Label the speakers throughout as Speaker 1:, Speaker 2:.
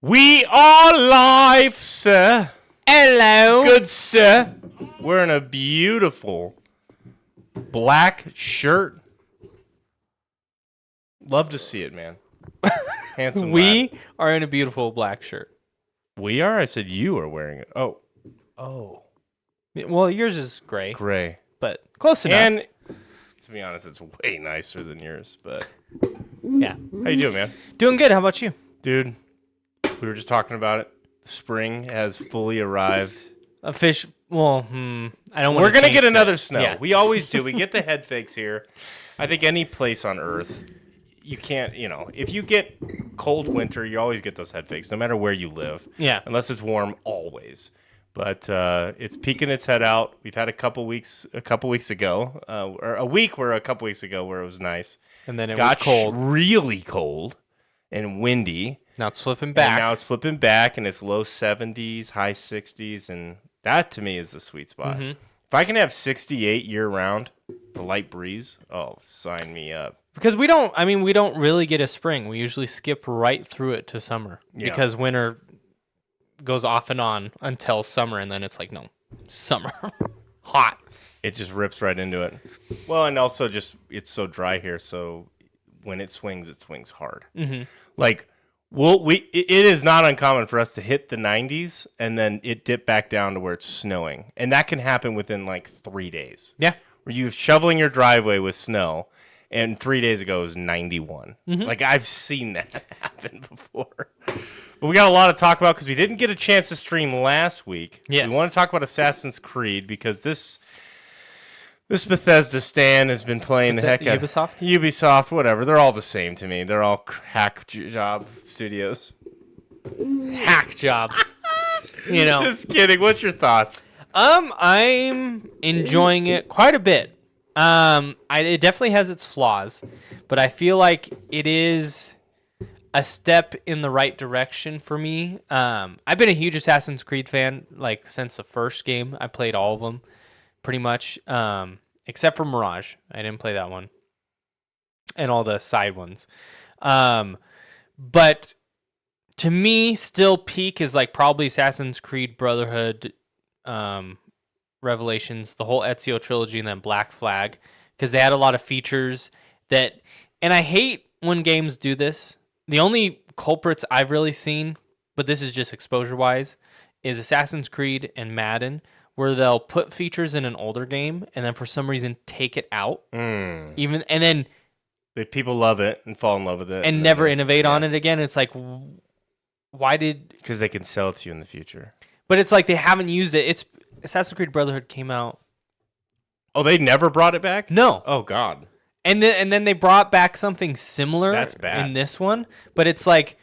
Speaker 1: We are live, sir.
Speaker 2: Hello.
Speaker 1: Good, sir. Wearing a beautiful black shirt. Love to see it, man. Handsome
Speaker 2: We
Speaker 1: lad.
Speaker 2: are in a beautiful black shirt.
Speaker 1: We are? I said you are wearing it. Oh.
Speaker 2: Well, yours is gray,
Speaker 1: Gray.
Speaker 2: but close enough.
Speaker 1: And to be honest, it's way nicer than yours. But
Speaker 2: yeah,
Speaker 1: how you doing, man?
Speaker 2: doing good. How about you?
Speaker 1: Dude, we were just talking about it. Spring has fully arrived.
Speaker 2: A fish. Well, I don't want.
Speaker 1: We're gonna get
Speaker 2: jinx
Speaker 1: another
Speaker 2: it.
Speaker 1: snow.
Speaker 2: Yeah.
Speaker 1: We always do. We get the head fakes here. I think any place on Earth, you can't. If you get cold winter, you always get those head fakes, no matter where you live.
Speaker 2: Yeah.
Speaker 1: Unless it's warm, always. But it's peeking its head out. We've had a couple weeks ago, or a week where it was nice.
Speaker 2: And then it
Speaker 1: Got
Speaker 2: was cold.
Speaker 1: really cold and windy.
Speaker 2: Now it's flipping back.
Speaker 1: And now it's flipping back, and it's low 70s, high 60s, and that to me is the sweet spot.
Speaker 2: Mm-hmm.
Speaker 1: If I can have 68 year round, the light breeze, oh, sign me up.
Speaker 2: Because we don't really get a spring. We usually skip right through it to summer.
Speaker 1: Yeah.
Speaker 2: Because winter goes off and on until summer, and then it's like, no, summer. Hot.
Speaker 1: It just rips right into it. Well, and also just it's so dry here, so when it swings hard.
Speaker 2: Mm-hmm.
Speaker 1: Like, it is not uncommon for us to hit the 90s and then it dip back down to where it's snowing, and that can happen within like 3 days.
Speaker 2: Yeah.
Speaker 1: Where you're shoveling your driveway with snow, and 3 days ago it was 91.
Speaker 2: Mm-hmm.
Speaker 1: Like, I've seen that happen before. But we got a lot to talk about because we didn't get a chance to stream last week.
Speaker 2: Yes.
Speaker 1: We want to talk about Assassin's Creed because this Bethesda stan has been playing the heck out of Ubisoft, whatever. They're all the same to me. They're all hack job studios.
Speaker 2: Hack jobs.
Speaker 1: Just kidding. What's your thoughts?
Speaker 2: I'm enjoying it quite a bit. It definitely has its flaws, but I feel like it is a step in the right direction for me. I've been a huge Assassin's Creed fan, like, since the first game. I played all of them, pretty much, except for Mirage. I didn't play that one, and all the side ones. But to me, still peak is like probably Assassin's Creed Brotherhood, Revelations, the whole Ezio trilogy, and then Black Flag, because they had a lot of features that, and I hate when games do this. The only culprits I've really seen, but this is just exposure-wise, is Assassin's Creed and Madden, where they'll put features in an older game and then for some reason take it out, even, and then
Speaker 1: People love it and fall in love with it,
Speaker 2: and never innovate on it again. It's like, why did?
Speaker 1: Because they can sell it to you in the future.
Speaker 2: But it's like they haven't used it. It's Assassin's Creed Brotherhood came out.
Speaker 1: Oh, they never brought it back?
Speaker 2: No.
Speaker 1: Oh God.
Speaker 2: And then they brought back something similar.
Speaker 1: That's bad.
Speaker 2: In this one, but it's like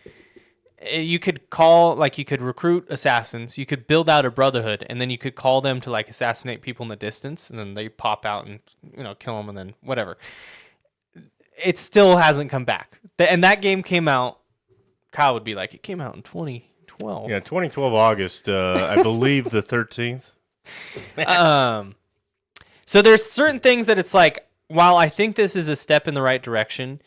Speaker 2: you could recruit assassins, you could build out a brotherhood, and then you could call them to like assassinate people in the distance, and then they pop out and kill them, and then whatever. It still hasn't come back. And that game came out. Kyle would be like, it came out in 2012.
Speaker 1: Yeah, 2012 August, I believe the 13th.
Speaker 2: So there's certain things that it's like, while I think this is a step in the right direction,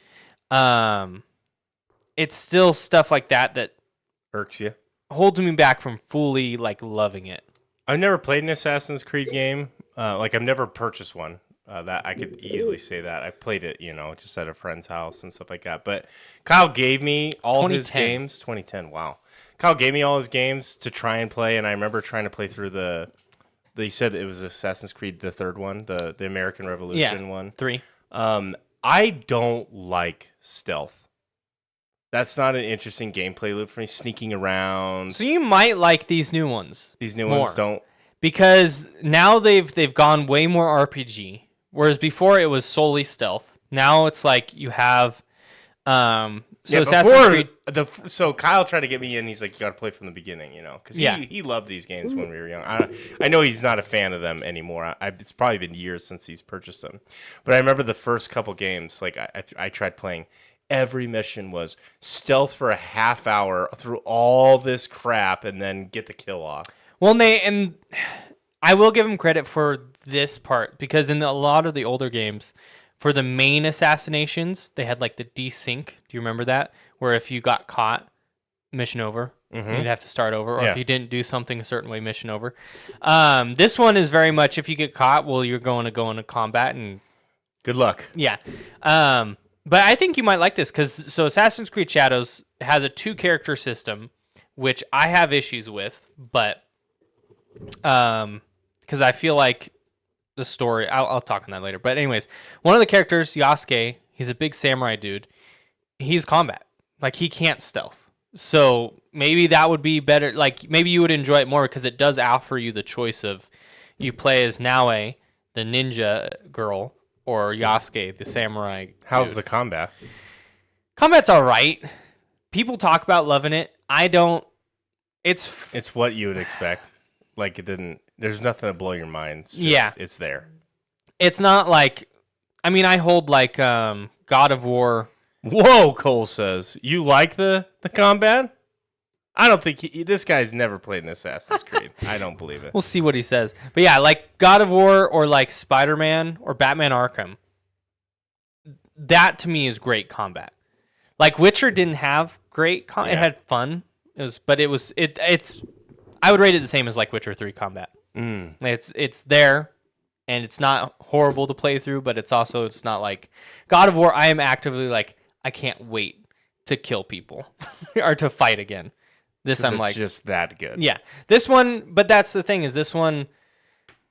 Speaker 2: it's still stuff like that
Speaker 1: Irks you.
Speaker 2: holds me back from fully like loving it.
Speaker 1: I've never played an Assassin's Creed game. I've never purchased one. That I could easily say that. I played it, just at a friend's house and stuff like that. But Kyle gave me all his
Speaker 2: 2010.
Speaker 1: games. 2010, wow. Kyle gave me all his games to try and play, and I remember trying to play through you said it was Assassin's Creed, the third one, the American Revolution one.
Speaker 2: 3.
Speaker 1: I don't like stealth. That's not an interesting gameplay loop for me, sneaking around.
Speaker 2: So you might like these new ones.
Speaker 1: These new
Speaker 2: more.
Speaker 1: ones don't.
Speaker 2: Because now they've gone way more RPG, whereas before it was solely stealth. Now it's like you have Assassin's Creed.
Speaker 1: So Kyle tried to get me in. He's like, you got to play from the beginning, because he loved these games when we were young. I know he's not a fan of them anymore. It's probably been years since he's purchased them. But I remember the first couple games, like I tried playing. Every mission was stealth for a half hour through all this crap and then get the kill off.
Speaker 2: Well, and I will give him credit for this part, because in a lot of the older games, for the main assassinations, they had like the desync. Do you remember that? Where if you got caught, mission over. You'd have to start over, or
Speaker 1: Yeah.
Speaker 2: if you didn't do something a certain way, mission over. This one is very much if you get caught, well, you're going to go into combat and
Speaker 1: Good luck.
Speaker 2: yeah. But I think you might like this because Assassin's Creed Shadows has a 2-character system, which I have issues with, but because I feel like the story, I'll talk on that later. But anyways, one of the characters, Yasuke, he's a big samurai dude. He's combat. Like, he can't stealth. So maybe that would be better. Like, maybe you would enjoy it more because it does offer you the choice of you play as Naoe, the ninja girl, or Yasuke, the samurai.
Speaker 1: How's
Speaker 2: dude.
Speaker 1: the combat?
Speaker 2: Combat's all right. People talk about loving it. I don't. It's
Speaker 1: what you would expect. Like, it didn't. There's nothing to blow your mind. It's just,
Speaker 2: Yeah.
Speaker 1: it's there.
Speaker 2: It's not like. I mean, I hold like God of War.
Speaker 1: Whoa, Cole says you like the combat. I don't think this guy's never played an Assassin's Creed. I don't believe it.
Speaker 2: We'll see what he says. But yeah, like God of War or like Spider-Man or Batman Arkham. That to me is great combat. Like Witcher didn't have great combat. It had fun. It's I would rate it the same as like Witcher 3 combat. It's there and it's not horrible to play through, but it's not like God of War. I am actively like I can't wait to kill people or to fight again. This I'm
Speaker 1: it's
Speaker 2: like
Speaker 1: just that good.
Speaker 2: Yeah. This one, but that's the thing is this one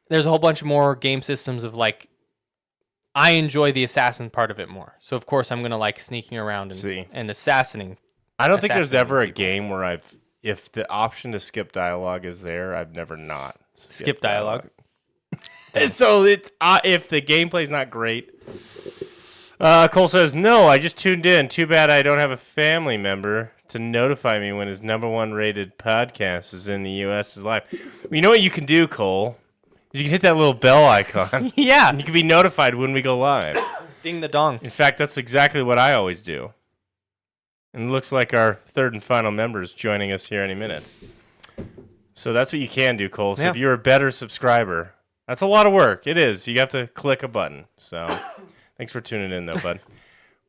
Speaker 2: there's a whole bunch more game systems of like I enjoy the assassin part of it more. So of course I'm going to like sneaking around and assassinating.
Speaker 1: I don't think there's ever a game where if the option to skip dialogue is there, I've never not
Speaker 2: Skip dialogue.
Speaker 1: So if the gameplay's not great, Cole says, no, I just tuned in. Too bad I don't have a family member to notify me when his #1 rated podcast is in the U.S. is live. You know what you can do, Cole? Is you can hit that little bell icon.
Speaker 2: Yeah.
Speaker 1: And you can be notified when we go live.
Speaker 2: Ding the dong.
Speaker 1: In fact, that's exactly what I always do. And it looks like our third and final member is joining us here any minute. So that's what you can do, Cole. So if you're a better subscriber, that's a lot of work. It is. You have to click a button. So thanks for tuning in, though, bud.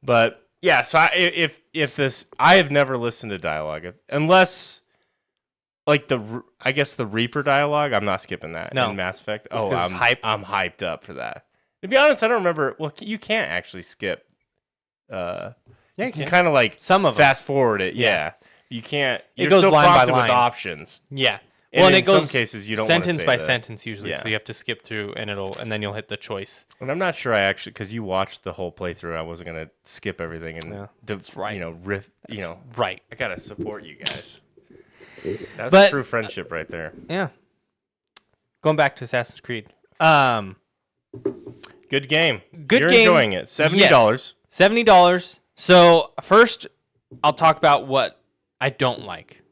Speaker 1: But yeah, so I have never listened to dialogue unless like I guess the Reaper dialogue. I'm not skipping that in Mass Effect. Oh, I'm hyped up for that. To be honest, I don't remember. Well, you can't actually skip. Yeah, you can kind of like
Speaker 2: some of
Speaker 1: fast forward it. Yeah, you can't. You're
Speaker 2: it goes
Speaker 1: still
Speaker 2: line by
Speaker 1: prompted
Speaker 2: line
Speaker 1: with options.
Speaker 2: Yeah.
Speaker 1: And in some cases, you don't
Speaker 2: sentence by
Speaker 1: that.
Speaker 2: sentence usually, so you have to skip through, and then you'll hit the choice.
Speaker 1: And I'm not sure I actually, because you watched the whole playthrough, I wasn't gonna skip everything and
Speaker 2: that's right.
Speaker 1: Right. I gotta support you guys. That's true friendship right there.
Speaker 2: Yeah. Going back to Assassin's Creed.
Speaker 1: Good game.
Speaker 2: Good
Speaker 1: You're
Speaker 2: game.
Speaker 1: enjoying it. $70.
Speaker 2: Yes. $70. So first, I'll talk about what I don't like,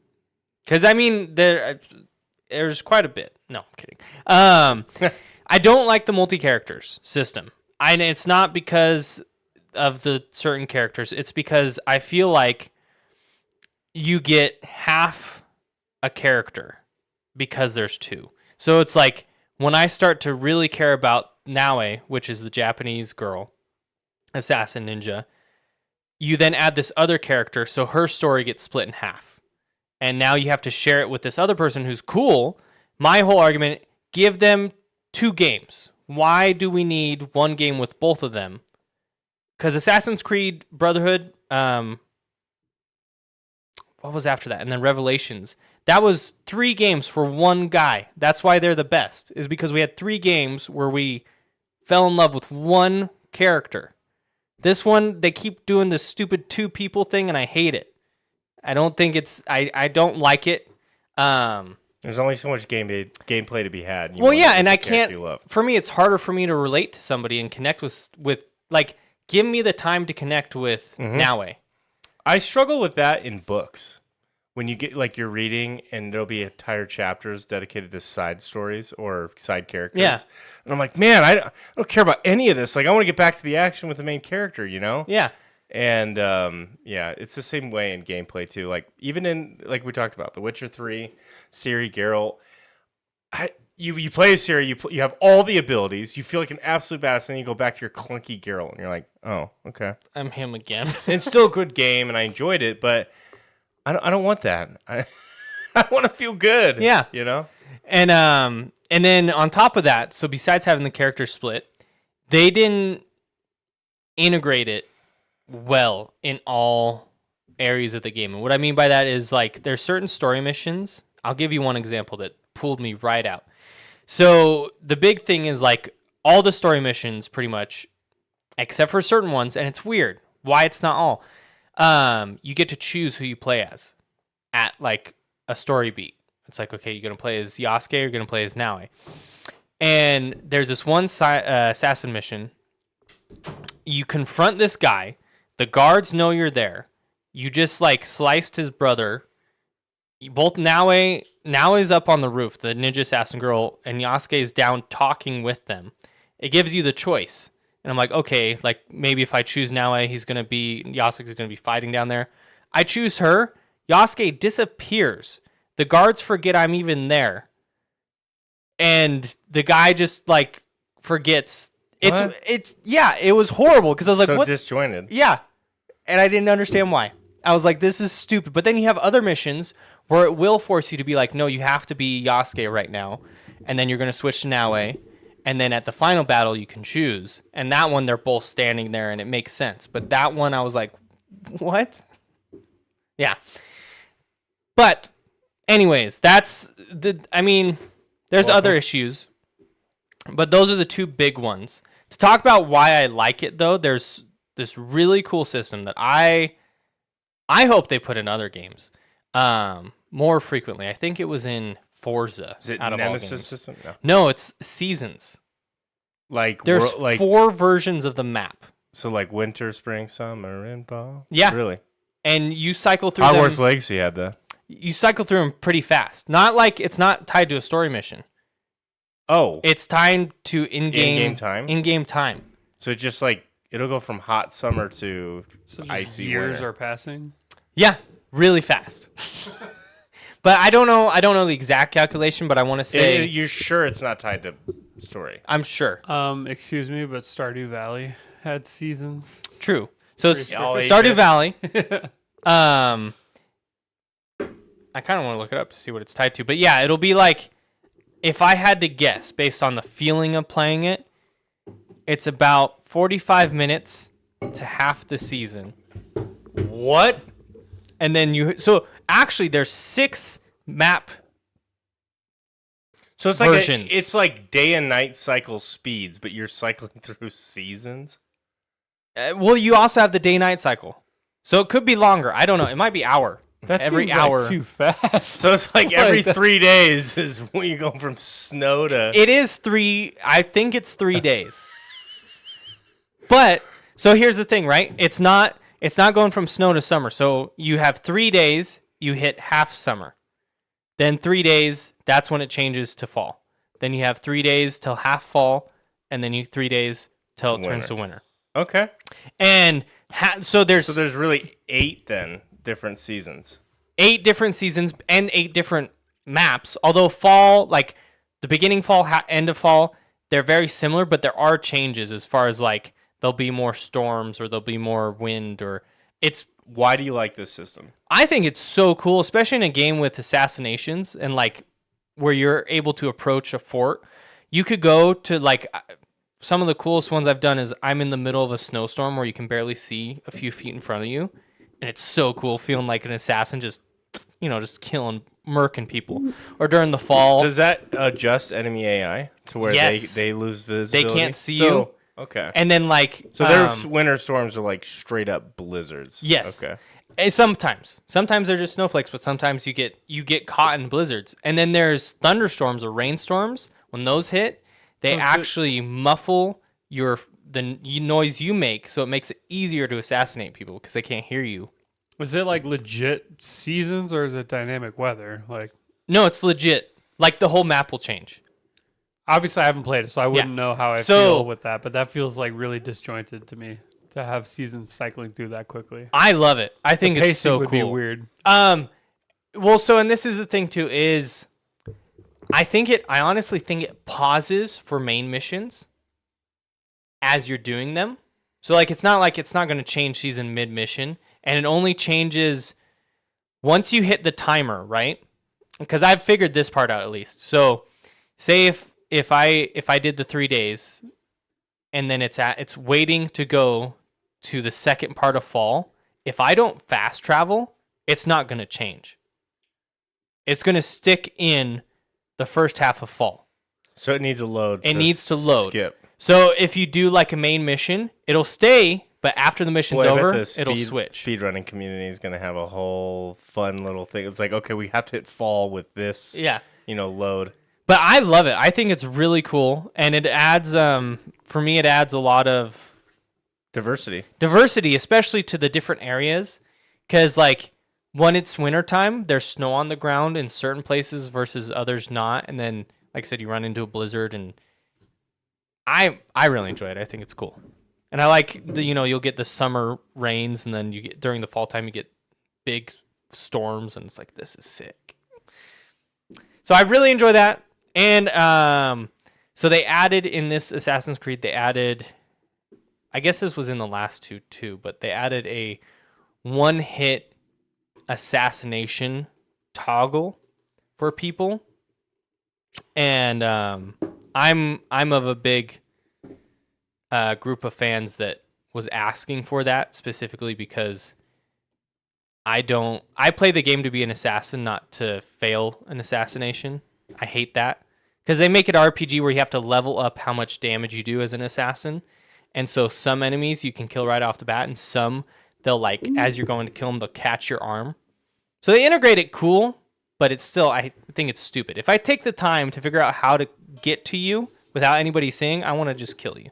Speaker 2: because I mean there's quite a bit. No, I'm kidding. I don't like the multi-characters system. And it's not because of the certain characters. It's because I feel like you get half a character because there's two. So it's like when I start to really care about Naoe, which is the Japanese girl, assassin ninja, you then add this other character, so her story gets split in half. And now you have to share it with this other person who's cool. My whole argument, give them 2 games. Why do we need one game with both of them? Because Assassin's Creed Brotherhood, what was after that? And then Revelations. That was 3 games for one guy. That's why they're the best, is because we had 3 games where we fell in love with one character. This one, they keep doing this stupid 2 people thing, and I hate it. I don't think I don't like it.
Speaker 1: There's only so much gameplay to be had.
Speaker 2: Well, yeah, and I can't. For me, it's harder for me to relate to somebody and connect with like, give me the time to connect with Naoe.
Speaker 1: I struggle with that in books. When you get, like, you're reading and there'll be entire chapters dedicated to side stories or side characters.
Speaker 2: Yeah.
Speaker 1: And I'm like, man, I don't care about any of this. Like, I want to get back to the action with the main character, you know?
Speaker 2: Yeah.
Speaker 1: And, it's the same way in gameplay, too. Like, even in, like we talked about, The Witcher 3, Ciri, Geralt, you play as Ciri, you have all the abilities, you feel like an absolute badass, and then you go back to your clunky Geralt, and you're like, oh, okay.
Speaker 2: I'm him again.
Speaker 1: And it's still a good game, and I enjoyed it, but I don't want that. I want to feel good.
Speaker 2: Yeah.
Speaker 1: You know?
Speaker 2: And then on top of that, so besides having the character split, they didn't integrate it well in all areas of the game. And what I mean by that is like there's certain story missions. I'll give you one example that pulled me right out. So the big thing is like all the story missions pretty much, except for certain ones, and it's weird why it's not all. You get to choose who you play as at like a story beat. It's like, okay, you're going to play as Yasuke or you're going to play as Naoe. And there's this one assassin mission. You confront this guy. The guards know you're there. You just like sliced his brother. Both Naoe's up on the roof, the ninja assassin girl, and Yasuke's down talking with them. It gives you the choice. And I'm like, okay, like maybe if I choose Naoe, Yasuke's going to be fighting down there. I choose her. Yasuke disappears. The guards forget I'm even there. And the guy just like forgets. It was horrible because I was like,
Speaker 1: so
Speaker 2: what?
Speaker 1: Disjointed.
Speaker 2: Yeah. And I didn't understand why. I was like, this is stupid. But then you have other missions where it will force you to be like, no, you have to be Yasuke right now. And then you're going to switch to Naoe. And then at the final battle, you can choose. And that one, they're both standing there and it makes sense. But that one, I was like, what? Yeah. But anyways, there's other issues. But those are the two big ones. To talk about why I like it, though, there's this really cool system that I hope they put in other games more frequently. I think it was in Forza.
Speaker 1: Is it
Speaker 2: out of
Speaker 1: Nemesis
Speaker 2: all games.
Speaker 1: system?
Speaker 2: No, it's seasons.
Speaker 1: Like
Speaker 2: There's
Speaker 1: like
Speaker 2: 4 versions of the map.
Speaker 1: so like winter, spring, summer, and fall.
Speaker 2: Yeah.
Speaker 1: Really.
Speaker 2: And you cycle through
Speaker 1: Hogwarts
Speaker 2: them.
Speaker 1: Legacy had that.
Speaker 2: You cycle through them pretty fast. Not like it's not tied to a story mission.
Speaker 1: Oh.
Speaker 2: It's tied to in-game
Speaker 1: time?
Speaker 2: In-game time.
Speaker 1: So just like it'll go from hot summer to icy
Speaker 3: years
Speaker 1: winter.
Speaker 3: are passing.
Speaker 2: Yeah, really fast. But I don't know the exact calculation, but I want to say
Speaker 1: You're sure it's not tied to story?
Speaker 2: I'm sure.
Speaker 3: Excuse me, but Stardew Valley had seasons.
Speaker 2: True. So
Speaker 1: all eight
Speaker 2: Stardew
Speaker 1: bits.
Speaker 2: Valley. I kind of want to look it up to see what it's tied to. But yeah, it'll be like, if I had to guess based on the feeling of playing it, it's about 45 minutes to half the season.
Speaker 1: What?
Speaker 2: And then so actually there's 6 map.
Speaker 1: So it's like
Speaker 2: versions.
Speaker 1: it's like day and night cycle speeds, but you're cycling through seasons.
Speaker 2: Well, you also have the day-night cycle. So it could be longer. I don't know. It might be hour.
Speaker 3: That
Speaker 2: every
Speaker 3: seems
Speaker 2: hour.
Speaker 3: like too fast.
Speaker 1: So it's like every 3 days is when you go from snow to.
Speaker 2: It is 3. I think it's 3 days. But so here's the thing, right? It's not going from snow to summer. So you have 3 days, you hit half summer. Then 3 days, that's when it changes to fall. Then you have 3 days till half fall, and then 3 days till it turns to winter.
Speaker 1: Okay.
Speaker 2: And so there's
Speaker 1: really 8 then different seasons.
Speaker 2: 8 different seasons and 8 different maps. Although fall, like the beginning fall, end of fall, they're very similar, but there are changes as far as like there'll be more storms or there'll be more wind or it's.
Speaker 1: Why do you like this system?
Speaker 2: I think it's so cool, especially in a game with assassinations and like where you're able to approach a fort. You could go to like some of the coolest ones I've done is I'm in the middle of a snowstorm where you can barely see a few feet in front of you. And it's so cool feeling like an assassin just killing, murking people. Or during the fall.
Speaker 1: Does that adjust enemy AI to where
Speaker 2: Yes.
Speaker 1: they lose visibility?
Speaker 2: They can't see you.
Speaker 1: Okay.
Speaker 2: And then like.
Speaker 1: So their winter storms are like straight up blizzards.
Speaker 2: Yes.
Speaker 1: Okay.
Speaker 2: And sometimes they're just snowflakes, but sometimes you get caught in blizzards. And then there's thunderstorms or rainstorms. When those hit, they actually muffle the noise you make, so it makes it easier to assassinate people because they can't hear you.
Speaker 3: Was it like legit seasons or is it dynamic weather? Like,
Speaker 2: No, it's legit. Like the whole map will change.
Speaker 3: obviously I haven't played it, so I wouldn't know how I feel with that. But that feels like really disjointed to me to have seasons cycling through that quickly.
Speaker 2: I love it. I think it's so
Speaker 3: would
Speaker 2: cool.
Speaker 3: be weird.
Speaker 2: Well, so and this is the thing too is, I honestly think it pauses for main missions as you're doing them. So like it's not going to change season mid mission, and it only changes once you hit the timer, right? because I've figured this part out at least. So, say if I did the 3 days, and then it's waiting to go to the second part of fall. If I don't fast travel, it's not going to change. It's going to stick in the first half of fall.
Speaker 1: So it needs a load.
Speaker 2: It needs to load.
Speaker 1: Skip.
Speaker 2: So if you do like a main mission, it'll stay, but after the mission's over, it'll switch.
Speaker 1: Speedrunning community is going to have a whole fun little thing. It's like, okay, we have to hit fall with this, load.
Speaker 2: But I love it. I think it's really cool, and it adds, for me, it adds a lot of diversity, especially to the different areas, because like when it's wintertime, there's snow on the ground in certain places versus others not, and then like I said, you run into a blizzard, and I really enjoy it. I think it's cool, and I like you'll get the summer rains, and then you get during the fall time you get big storms, and it's like, this is sick. So I really enjoy that, and so they added in this Assassin's Creed, I guess this was in the last two too, but they added a one-hit assassination toggle for people, and I'm of a big group of fans that was asking for that specifically because I play the game to be an assassin, not to fail an assassination. I hate that because they make it RPG where you have to level up how much damage you do as an assassin. And so some enemies you can kill right off the bat, and some they'll as you're going to kill them, they'll catch your arm. So they integrate it cool, but it's still, I think it's stupid. If I take the time to figure out how to get to you without anybody seeing, I want to just kill you.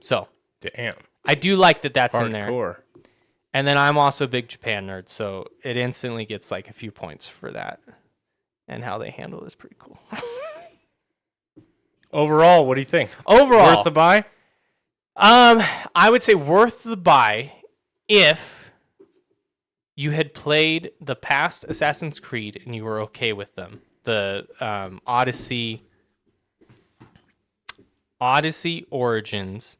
Speaker 2: So
Speaker 1: damn,
Speaker 2: I do like that that's
Speaker 1: hardcore
Speaker 2: in there. And then I'm also a big Japan nerd, so it instantly gets like a few points for that. And how they handle it is pretty cool.
Speaker 1: Overall, what do you think?
Speaker 2: Overall,
Speaker 1: worth the buy?
Speaker 2: I would say worth the buy if you had played the past Assassin's Creed and you were okay with them. The Odyssey, Origins,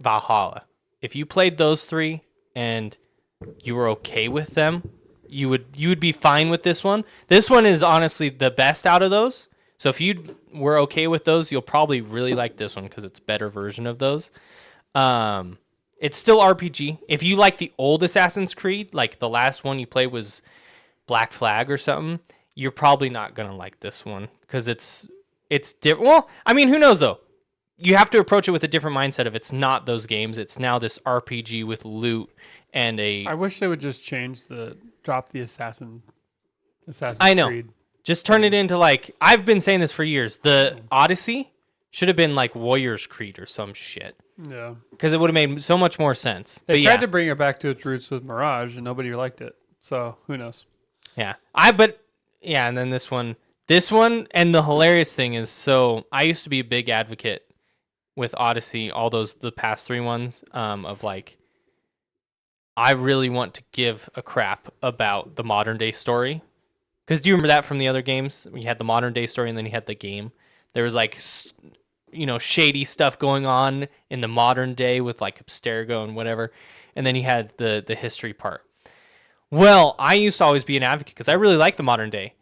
Speaker 2: Valhalla. If you played those three and you were okay with them, you would be fine with this one. This one is honestly the best out of those. So if you were okay with those, you'll probably really like this one because it's a better version of those. It's still RPG. If you like the old Assassin's Creed, like the last one you played was Black Flag or something, you're probably not going to like this one because it's different. Well, I mean, who knows though? You have to approach it with a different mindset of it's not those games. It's now this RPG with loot and a...
Speaker 3: I wish they would just drop the Assassin's
Speaker 2: I know.
Speaker 3: Creed.
Speaker 2: Just turn it into like, I've been saying this for years. The Odyssey should have been like Warrior's Creed or some shit.
Speaker 3: Yeah.
Speaker 2: Because it would have made so much more sense.
Speaker 3: They tried to bring it back to its roots with Mirage and nobody liked it. So who knows?
Speaker 2: Yeah. And then this one, and the hilarious thing is, so I used to be a big advocate with Odyssey, the past three ones, of like, I really want to give a crap about the modern day story. Because do you remember that from the other games? You had the modern day story and then you had the game. There was like, shady stuff going on in the modern day with like Abstergo and whatever. And then you had the history part. Well, I used to always be an advocate because I really like the modern day.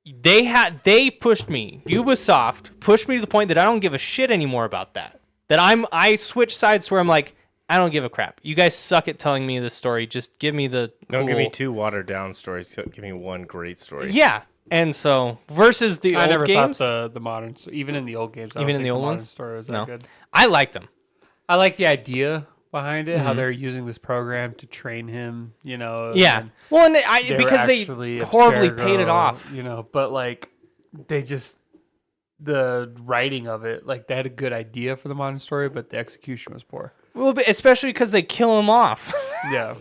Speaker 2: They pushed me. Ubisoft pushed me to the point that I don't give a shit anymore about that. That I switch sides where I'm like, I don't give a crap. You guys suck at telling me the story. Just give me the
Speaker 1: Don't give me two watered down stories. Give me one great story.
Speaker 2: Yeah. And so versus the old games,
Speaker 3: thought the modern, even in the old games,
Speaker 2: even in the old
Speaker 3: modern
Speaker 2: ones,
Speaker 3: story was that good.
Speaker 2: I liked them.
Speaker 3: I like the idea behind it, how they're using this program to train him.
Speaker 2: Yeah. Well, and because they horribly paid it off.
Speaker 3: But like the writing of it, like they had a good idea for the modern story, but the execution was poor.
Speaker 2: Well, especially because they kill him off.
Speaker 3: Yeah.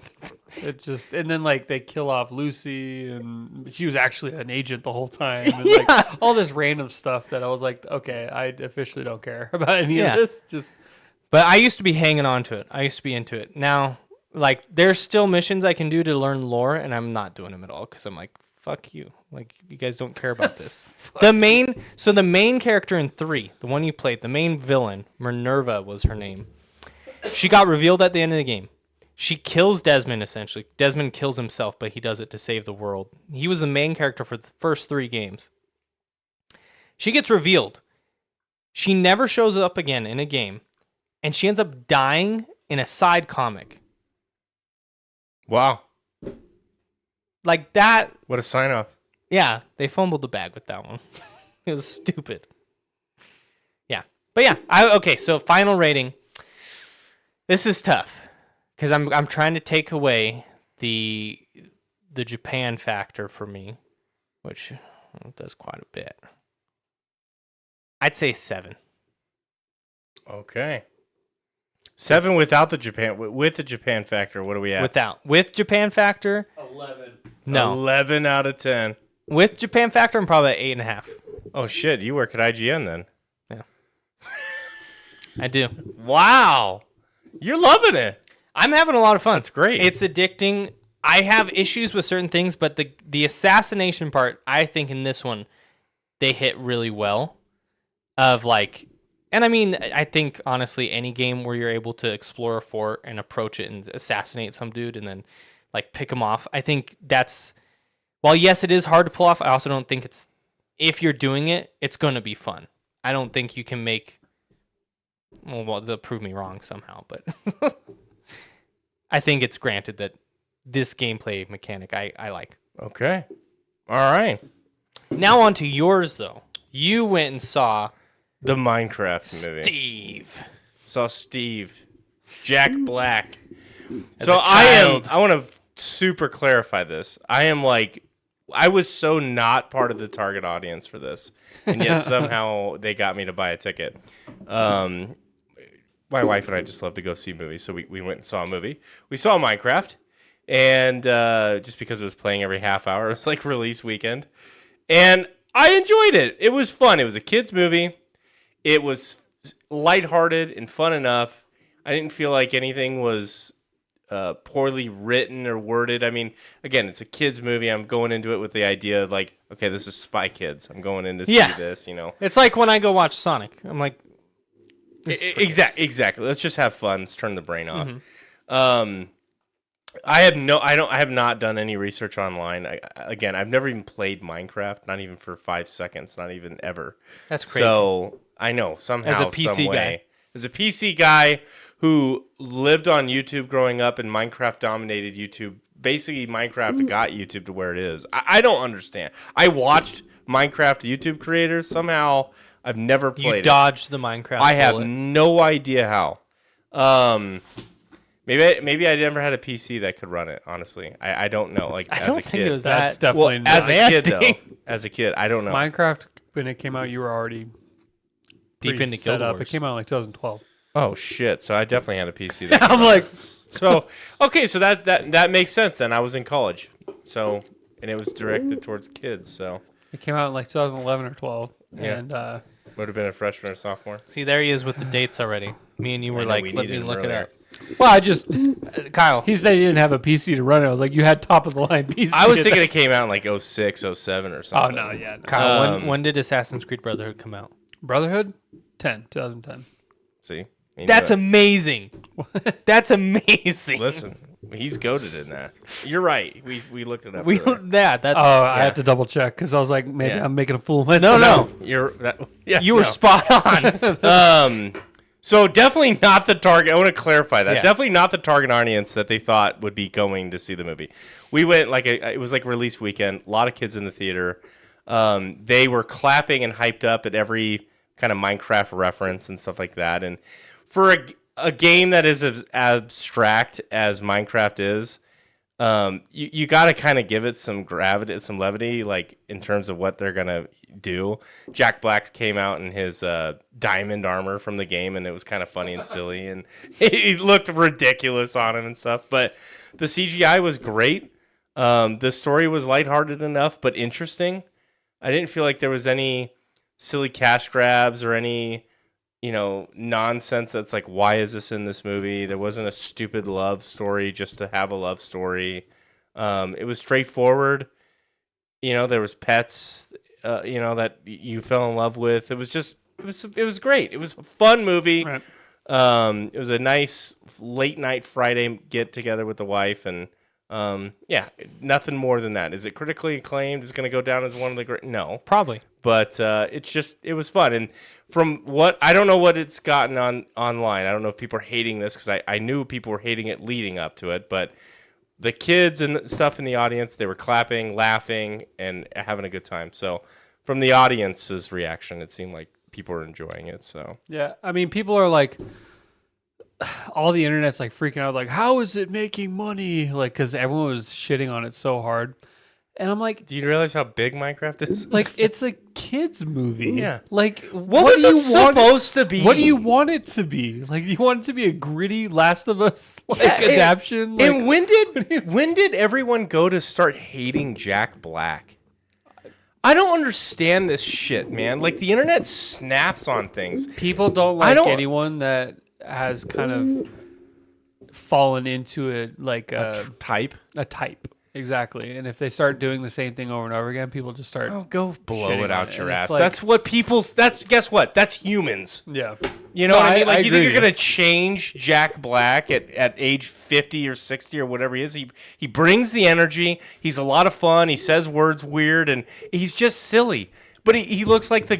Speaker 3: And then like they kill off Lucy, and she was actually an agent the whole time. And like all this random stuff that I was like, okay, I officially don't care about any of this.
Speaker 2: But I used to be hanging on to it. I used to be into it. Now, like, there's still missions I can do to learn lore, and I'm not doing them at all because I'm like, fuck you. Like, you guys don't care about this. The main character in 3, the one you played, the main villain, Minerva was her name. She got revealed at the end of the game. She kills Desmond, essentially. Desmond kills himself, but he does it to save the world. He was the main character for the first 3 games. She gets revealed. She never shows up again in a game, and she ends up dying in a side comic.
Speaker 1: Wow.
Speaker 2: Like that.
Speaker 1: What a sign off.
Speaker 2: Yeah, they fumbled the bag with that one. It was stupid. Yeah. But yeah, okay, so final rating. This is tough because I'm trying to take away the Japan factor for me, which does quite a bit. I'd say 7.
Speaker 1: Okay. 7 without the Japan. With the Japan factor, what are we at?
Speaker 2: With Japan factor,
Speaker 3: 11.
Speaker 2: no.
Speaker 1: 11 out of 10.
Speaker 2: With Japan factor, I'm probably at 8.5.
Speaker 1: Oh shit! You work at IGN then?
Speaker 2: Yeah, I do.
Speaker 1: Wow, you're loving it.
Speaker 2: I'm having a lot of fun.
Speaker 1: That's great.
Speaker 2: It's addicting. I have issues with certain things, but the assassination part, I think in this one, they hit really well. Of like, and I mean, I think honestly, any game where you're able to explore a fort and approach it and assassinate some dude and then like pick him off, I think that's. While yes, it is hard to pull off, I also don't think it's. If you're doing it, it's going to be fun. I don't think you can make. Well, they'll prove me wrong somehow, but I think it's granted that this gameplay mechanic I like.
Speaker 1: Okay. All right.
Speaker 2: Now on to yours, though. You went and saw
Speaker 1: the Minecraft movie.
Speaker 2: Steve.
Speaker 1: Saw Steve. Jack Black.
Speaker 2: As
Speaker 1: So
Speaker 2: a child.
Speaker 1: I want to super clarify this. I was so not part of the target audience for this, and yet somehow they got me to buy a ticket. My wife and I just love to go see movies, so we went and saw a movie. We saw Minecraft, and just because it was playing every half hour, it was like release weekend, and I enjoyed it. It was fun. It was a kids movie. It was lighthearted and fun enough. I didn't feel like anything was poorly written or worded. I mean, again, it's a kids movie. I'm going into it with the idea of like, okay, this is Spy Kids. I'm going in to see this, you know.
Speaker 2: It's like when I go watch Sonic. I'm like,
Speaker 1: exactly. Let's just have fun. Let's turn the brain off. Mm-hmm. I have not done any research online. I've never even played Minecraft, not even for 5 seconds, not even ever.
Speaker 2: That's crazy.
Speaker 1: So I know somehow,
Speaker 2: as a PC guy.
Speaker 1: As a PC guy who lived on YouTube growing up and Minecraft dominated YouTube, basically Minecraft got YouTube to where it is. I don't understand. I watched Minecraft YouTube creators. Somehow I've never played it.
Speaker 2: You dodged the Minecraft
Speaker 1: I have
Speaker 2: bullet.
Speaker 1: no idea how. Maybe I never had a PC that could run it, honestly. I don't know. Like
Speaker 2: I
Speaker 1: as
Speaker 2: don't
Speaker 1: a
Speaker 2: think
Speaker 1: kid.
Speaker 2: it was
Speaker 3: That's
Speaker 2: that.
Speaker 3: definitely not.
Speaker 1: As a kid though. As a kid, I don't know.
Speaker 3: Minecraft, when it came out, you were already
Speaker 2: Deep into
Speaker 3: set
Speaker 2: Guild
Speaker 3: up.
Speaker 2: Wars.
Speaker 3: It came out in like 2012.
Speaker 1: Oh shit! So I definitely had a PC. That
Speaker 3: I'm like,
Speaker 1: so okay. So that makes sense then. I was in college, so and it was directed towards kids. So
Speaker 3: it came out in like 2011 or 12,
Speaker 1: Yeah.
Speaker 3: and
Speaker 1: would have been a freshman or sophomore.
Speaker 2: See, there he is with the dates already. Me and you were
Speaker 1: I know,
Speaker 2: like,
Speaker 1: we
Speaker 2: let me
Speaker 1: needed
Speaker 2: look it
Speaker 1: earlier.
Speaker 2: up.
Speaker 3: well, I just
Speaker 2: Kyle,
Speaker 3: he said he didn't have a PC to run it. I was like, you had top of the line PC.
Speaker 1: I was
Speaker 3: at
Speaker 1: thinking
Speaker 3: that-
Speaker 1: it came out in like 06, 07 or
Speaker 3: Oh
Speaker 1: something.
Speaker 3: no, yeah, no.
Speaker 2: Kyle, when did Assassin's Creed Brotherhood come out?
Speaker 3: Brotherhood, 2010.
Speaker 1: See, You
Speaker 2: That's
Speaker 1: know
Speaker 2: amazing. That's amazing.
Speaker 1: Listen, he's goated in that. You're right. We looked it up.
Speaker 2: We
Speaker 1: earlier.
Speaker 2: that that's
Speaker 3: Oh, I had to double check because I was like, maybe
Speaker 1: Yeah.
Speaker 3: I'm making a fool of myself.
Speaker 2: no.
Speaker 1: You're that. Yeah,
Speaker 2: you were
Speaker 1: no.
Speaker 2: spot on.
Speaker 1: So definitely not the target. I want to clarify that.
Speaker 2: Yeah.
Speaker 1: Definitely not the target audience that they thought would be going to see the movie. We went it was like release weekend. A lot of kids in the theater. They were clapping and hyped up at every kind of Minecraft reference and stuff like that. And for a game that is as abstract as Minecraft is, you got to kind of give it some gravity, some levity, like in terms of what they're gonna do. Jack Black came out in his diamond armor from the game, and it was kind of funny and silly, and it looked ridiculous on him and stuff. But the CGI was great. The story was lighthearted enough, but interesting. I didn't feel like there was any silly cash grabs or any nonsense that's like, why is this in this movie? There wasn't a stupid love story just to have a love story. It was straightforward. There was pets, that you fell in love with. It was great. It was a fun movie.
Speaker 3: Right.
Speaker 1: It was a nice late night Friday get together with the wife, and yeah, nothing more than that. Is it critically acclaimed? Is it going to go down as one of the great? No,
Speaker 2: Probably.
Speaker 1: but it was fun. And from what I don't know what it's gotten online. I don't know if people are hating this because I knew people were hating it leading up to it, but the kids and stuff in the audience, they were clapping, laughing, and having a good time. So from the audience's reaction, it seemed like people were enjoying it. So
Speaker 3: Yeah, I mean, people are like, all the internet's like freaking out, like, how is it making money? Like, because everyone was shitting on it so hard, and I'm like,
Speaker 1: do you realize how big Minecraft is?
Speaker 3: like it's a kids movie.
Speaker 1: Yeah.
Speaker 3: Like,
Speaker 1: What was
Speaker 3: do
Speaker 1: it
Speaker 3: you want
Speaker 1: supposed to be?
Speaker 3: What do you want it to be? Like, you want it to be a gritty Last of Us adaptation? Like,
Speaker 1: And when did everyone go to start hating Jack Black? I don't understand this shit, man. Like the internet snaps on things.
Speaker 3: people don't like anyone that has kind of fallen into it, like a
Speaker 1: Type.
Speaker 3: type. Exactly. And if they start doing the same thing over and over again, people just start.
Speaker 1: Oh, go blow
Speaker 3: shitting
Speaker 1: it
Speaker 3: on
Speaker 1: out
Speaker 3: it.
Speaker 1: your
Speaker 3: And
Speaker 1: ass.
Speaker 3: it's like-
Speaker 1: That's what people's. That's guess what? That's humans.
Speaker 3: Yeah.
Speaker 1: You know
Speaker 3: No,
Speaker 1: what I mean? Like
Speaker 3: I
Speaker 1: you think
Speaker 3: agree.
Speaker 1: you're gonna change Jack Black at age 50 or 60 or whatever he is? He brings the energy. He's a lot of fun. He says words weird and he's just silly. But he looks like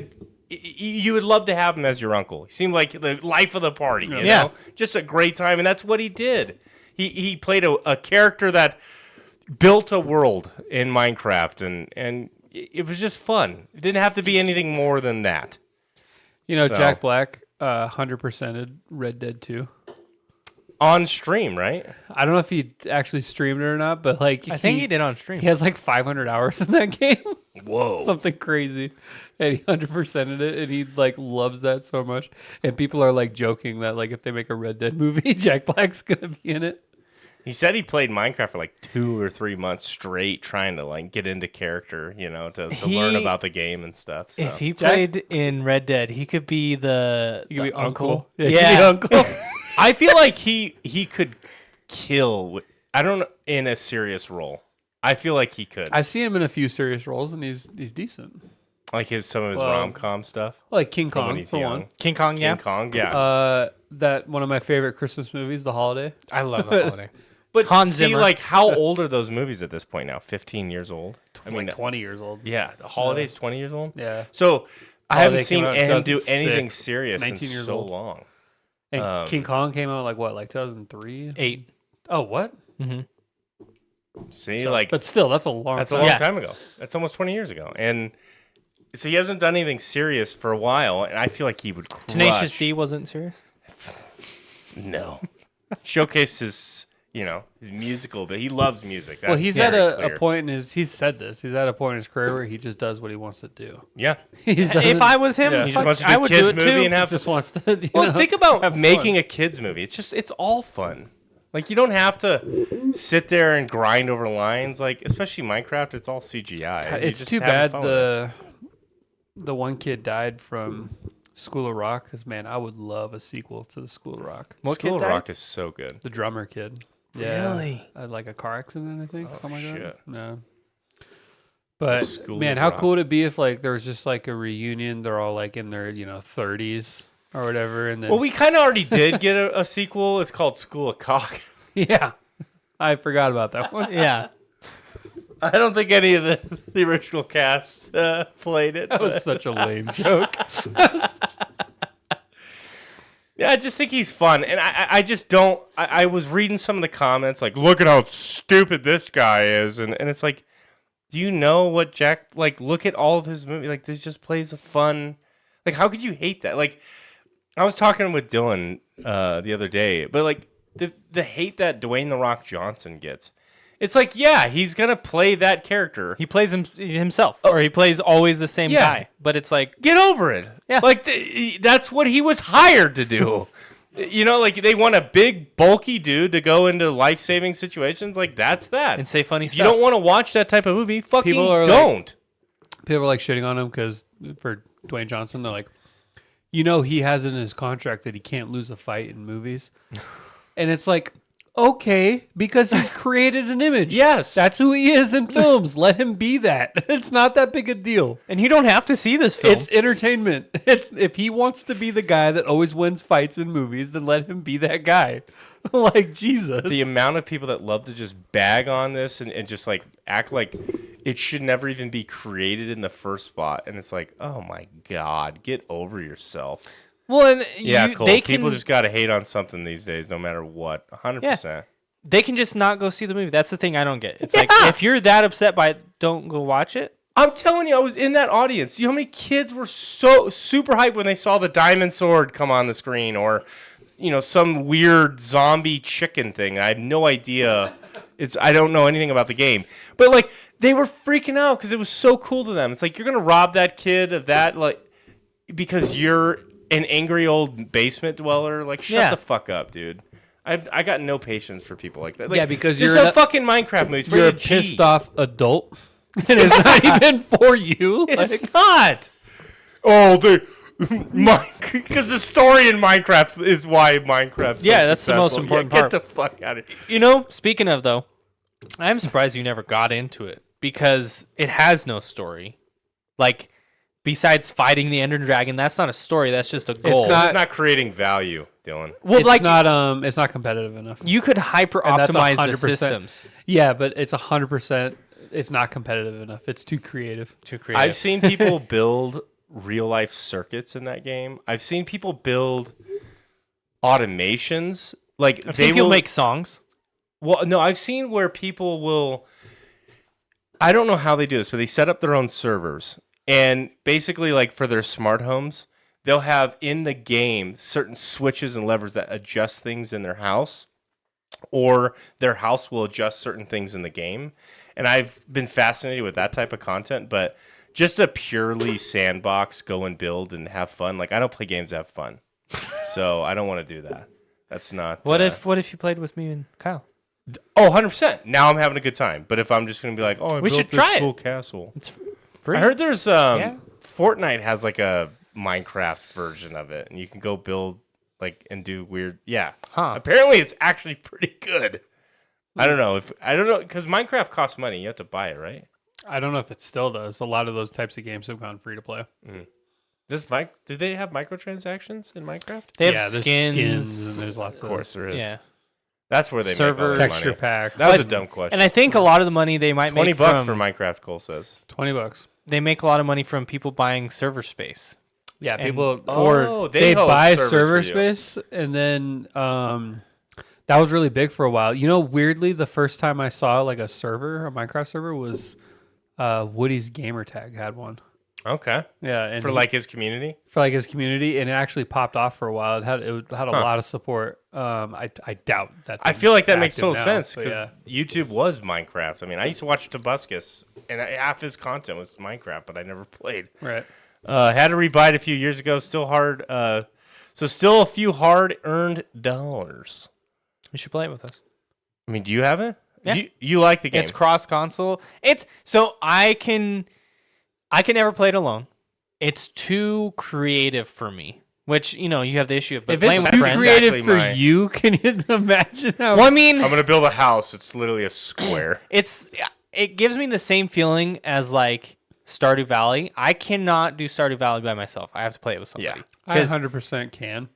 Speaker 1: you would love to have him as your uncle. He seemed like the life of the party. You
Speaker 2: Yeah.
Speaker 1: know? Just a great time, and that's what he did. He played a character that built a world in Minecraft, and it was just fun. It didn't have to be anything more than that.
Speaker 3: You know,
Speaker 1: So-
Speaker 3: Jack Black 100%ed Red Dead 2.
Speaker 1: On stream, right?
Speaker 3: I don't know if he actually streamed it or not, but like
Speaker 2: I think he did on stream.
Speaker 3: He has like 500 hours in that game.
Speaker 1: Whoa.
Speaker 3: Something crazy. And he 100%ed it, and he like loves that so much. And people are like joking that like if they make a Red Dead movie, Jack Black's gonna be in it.
Speaker 1: He said he played Minecraft for like 2 or 3 months straight, trying to like get into character, you know, to learn about the game and stuff. So.
Speaker 2: If he played in Red Dead, he could be the,
Speaker 3: He could
Speaker 2: the
Speaker 3: be uncle.
Speaker 2: Yeah.
Speaker 3: he could be uncle.
Speaker 1: I feel like he could kill. I don't know, in a serious role. I feel like he could.
Speaker 3: I've seen him in a few serious roles, and he's decent.
Speaker 1: Like some of his
Speaker 3: Well,
Speaker 1: rom-com stuff.
Speaker 3: Like King
Speaker 1: From when
Speaker 3: Kong
Speaker 1: he's
Speaker 3: for
Speaker 1: young.
Speaker 3: one.
Speaker 2: King Kong, yeah.
Speaker 1: King Kong, yeah.
Speaker 3: That one of my favorite Christmas movies, The Holiday.
Speaker 2: I love the holiday.
Speaker 1: But
Speaker 2: Hans
Speaker 1: see,
Speaker 2: Zimmer.
Speaker 1: like, how old are those movies at this point now? 15 years old? I mean,
Speaker 3: 20 years old.
Speaker 1: yeah, The Holiday's 20 years old?
Speaker 3: Yeah.
Speaker 1: So I haven't
Speaker 3: Holiday came
Speaker 1: seen
Speaker 3: out in
Speaker 1: him do
Speaker 3: 2006,
Speaker 1: anything serious
Speaker 3: 19
Speaker 1: in
Speaker 3: years
Speaker 1: so
Speaker 3: old.
Speaker 1: long.
Speaker 3: And King Kong came out like what, like 2003?
Speaker 2: 8.
Speaker 3: Oh, what?
Speaker 1: See,
Speaker 3: So-
Speaker 1: like,
Speaker 3: but still, that's a long
Speaker 1: that's a
Speaker 3: time.
Speaker 1: long
Speaker 2: Yeah.
Speaker 1: time ago. That's almost 20 years ago. And so he hasn't done anything serious for a while, and I feel like he would crush.
Speaker 2: Tenacious D wasn't serious.
Speaker 1: No. Showcase his, his musical, but he loves music.
Speaker 3: Well,
Speaker 1: That's
Speaker 3: he's at
Speaker 1: very
Speaker 3: a
Speaker 1: clear.
Speaker 3: point in his. He's said this. He's at a point in his career where he just does what he wants to do.
Speaker 1: Yeah.
Speaker 2: If I was him,
Speaker 3: Yeah.
Speaker 1: He just
Speaker 2: fuck,
Speaker 1: wants to
Speaker 2: I
Speaker 1: do
Speaker 2: would
Speaker 1: kids
Speaker 2: do it
Speaker 1: movie
Speaker 2: too.
Speaker 1: and have
Speaker 3: just wants to.
Speaker 1: Well, think about
Speaker 3: have
Speaker 1: making
Speaker 3: fun.
Speaker 1: a kids movie. It's all fun. Like you don't have to sit there and grind over lines. Like especially Minecraft, it's all CGI. You
Speaker 3: It's
Speaker 1: just
Speaker 3: too
Speaker 1: having
Speaker 3: bad
Speaker 1: fun with it.
Speaker 3: the one kid died from School of Rock. Because man, I would love a sequel to the School of Rock.
Speaker 2: What
Speaker 1: School
Speaker 2: kid
Speaker 1: of
Speaker 2: died?
Speaker 1: Rock is so good.
Speaker 3: The drummer kid. Yeah.
Speaker 2: Really?
Speaker 3: Like a car accident, I think. Something like
Speaker 1: shit.
Speaker 3: that. No. But
Speaker 1: School
Speaker 3: man,
Speaker 1: of
Speaker 3: how
Speaker 1: Rock.
Speaker 3: cool would it be if like there was just like a reunion? They're all like in their 30s or whatever, and then
Speaker 1: Well, we kind of already did get a sequel. It's called School of Cock.
Speaker 3: yeah, I forgot about that one.
Speaker 2: Yeah.
Speaker 1: I don't think any of the original cast played it.
Speaker 3: That was
Speaker 1: but-
Speaker 3: such a lame joke.
Speaker 1: Yeah, I just think he's fun, and I just don't. I was reading some of the comments, like, look at how stupid this guy is, and it's like, do you know what Jack, like, look at all of his movies, like, this just plays a fun, like, how could you hate that? Like, I was talking with Dylan the other day, but, like, the hate that Dwayne The Rock Johnson gets, it's like, yeah, he's going to play that character.
Speaker 2: He plays himself, or he plays always the same
Speaker 1: Yeah.
Speaker 2: guy. But it's like,
Speaker 1: Get over it.
Speaker 2: Yeah.
Speaker 1: Like, that's what he was hired to do. Like, they want a big, bulky dude to go into life-saving situations. Like, that's that.
Speaker 2: and say funny
Speaker 1: If
Speaker 2: stuff.
Speaker 1: you don't want to watch that type of movie, fucking
Speaker 3: People are like-
Speaker 1: don't.
Speaker 3: People are like shitting on him because for Dwayne Johnson, they're like, he has in his contract that he can't lose a fight in movies, and it's like, Okay, because he's created an image.
Speaker 1: Yes.
Speaker 3: That's who he is in films. Let him be that. It's not that big a deal.
Speaker 2: And you don't have to see this film.
Speaker 3: It's entertainment. It's if he wants to be the guy that always wins fights in movies, then let him be that guy. Like Jesus.
Speaker 1: The amount of people that love to just bag on this and just like act like it should never even be created in the first spot. And it's like, oh my God, get over yourself.
Speaker 2: Well, and
Speaker 1: Yeah,
Speaker 2: you,
Speaker 1: Cole.
Speaker 2: they
Speaker 1: People
Speaker 2: can
Speaker 1: just got to hate on something these days, no matter what. 100%.
Speaker 2: they can just not go see the movie. That's the thing I don't get. It's like
Speaker 1: Yeah.
Speaker 2: if you're that upset by it, don't go watch it.
Speaker 1: I'm telling you, I was in that audience. You know how many kids were so super hyped when they saw the diamond sword come on the screen, or some weird zombie chicken thing. I had no idea. I don't know anything about the game, but like they were freaking out because it was so cool to them. It's like you're gonna rob that kid of that, like because you're an angry old basement dweller. Like shut the fuck up, dude. I got no patience for people like that. Like,
Speaker 3: Yeah, because
Speaker 1: there's
Speaker 3: you're
Speaker 1: some fucking Minecraft movies.
Speaker 3: you're a pissed off adult. And it's not even for you.
Speaker 1: It's not. Oh, because the story in Minecraft is why Minecraft's so
Speaker 2: Yeah, that's the most
Speaker 1: successful.
Speaker 2: important
Speaker 1: Get
Speaker 2: part.
Speaker 1: the fuck out of here.
Speaker 2: Speaking of though, I'm surprised you never got into it because it has no story. Like besides fighting the Ender Dragon, that's not a story. That's just a goal.
Speaker 3: not-
Speaker 1: It's not creating value, Dylan.
Speaker 2: well,
Speaker 3: it's
Speaker 2: like
Speaker 3: it's not competitive enough.
Speaker 2: you could hyper
Speaker 3: And that's
Speaker 2: optimize the
Speaker 3: 100%.
Speaker 2: systems
Speaker 3: Yeah, but it's 100%. It's not competitive enough. It's too creative.
Speaker 2: to create.
Speaker 1: I've seen people build real life circuits in that game. I've seen people build automations. Like
Speaker 2: I've seen people make songs.
Speaker 1: Well, no, I've seen where people will. I don't know how they do this, but they set up their own servers, and basically, like for their smart homes, they'll have in the game certain switches and levers that adjust things in their house, or their house will adjust certain things in the game. And I've been fascinated with that type of content, but just a purely sandbox, go and build and have fun. Like I don't play games to have fun, so I don't want to do that. That's not.
Speaker 2: What if you played with me and Kyle?
Speaker 1: Oh, 100%. Now I'm having a good time. But if I'm just going to be like, oh, I
Speaker 2: We
Speaker 1: built
Speaker 2: should
Speaker 1: this
Speaker 2: try it.
Speaker 1: cool castle.
Speaker 2: It's free.
Speaker 1: I heard there's
Speaker 2: Yeah.
Speaker 1: Fortnite has like a Minecraft version of it, and you can go build like and do weird. Yeah.
Speaker 2: Huh.
Speaker 1: Apparently, it's actually pretty good. I don't know because Minecraft costs money. You have to buy it, right?
Speaker 3: I don't know if it still does. A lot of those types of games have gone free to play.
Speaker 1: Do they have microtransactions in Minecraft?
Speaker 2: They have
Speaker 3: there's
Speaker 2: skins.
Speaker 3: and there's lots
Speaker 1: Of course, there is.
Speaker 2: Yeah.
Speaker 1: That's where they
Speaker 2: Server-
Speaker 1: make all their
Speaker 3: texture
Speaker 1: money.
Speaker 3: pack.
Speaker 1: That was a
Speaker 2: But-
Speaker 1: dumb question.
Speaker 2: And I think a lot of the money they might
Speaker 1: $20
Speaker 2: make
Speaker 1: bucks
Speaker 2: from,
Speaker 1: for Minecraft. Cole says.
Speaker 3: $20.
Speaker 2: they make a lot of money from people buying server space.
Speaker 3: Yeah,
Speaker 2: And-
Speaker 3: people
Speaker 1: Oh, they
Speaker 3: they
Speaker 1: host
Speaker 3: buy
Speaker 1: servers
Speaker 3: server
Speaker 1: for you.
Speaker 3: space, and then that was really big for a while. Weirdly, the first time I saw like a Minecraft server, was Woody's gamer tag had one.
Speaker 1: Okay.
Speaker 3: Yeah, and
Speaker 1: For like his community.
Speaker 3: for like his community, and it actually popped off for a while. It had a lot of support. I doubt that.
Speaker 1: I feel like that makes
Speaker 3: active
Speaker 1: total
Speaker 3: now,
Speaker 1: sense
Speaker 3: but
Speaker 1: because
Speaker 3: yeah.
Speaker 1: YouTube was Minecraft. I mean, I used to watch Tobuscus, and half his content was Minecraft, but I never played.
Speaker 3: Right.
Speaker 1: Had to rebuy it a few years ago. Still hard. So still a few hard-earned dollars.
Speaker 2: You should play it with us.
Speaker 1: I mean, do you have it?
Speaker 2: Yeah.
Speaker 1: You like the game?
Speaker 2: It's cross console. It's so I can never play it alone. It's too creative for me. Which you have the issue of
Speaker 3: If
Speaker 2: playing
Speaker 3: it's
Speaker 2: with
Speaker 3: too
Speaker 2: friends.
Speaker 3: creative
Speaker 1: Exactly
Speaker 3: for
Speaker 1: my-
Speaker 3: you, can you imagine how?
Speaker 2: Well, I mean,
Speaker 1: I'm gonna build a house. It's literally a square.
Speaker 2: it gives me the same feeling as like Stardew Valley. I cannot do Stardew Valley by myself. I have to play it with somebody.
Speaker 1: Yeah.
Speaker 3: I
Speaker 2: 'Cause-
Speaker 3: 100% can.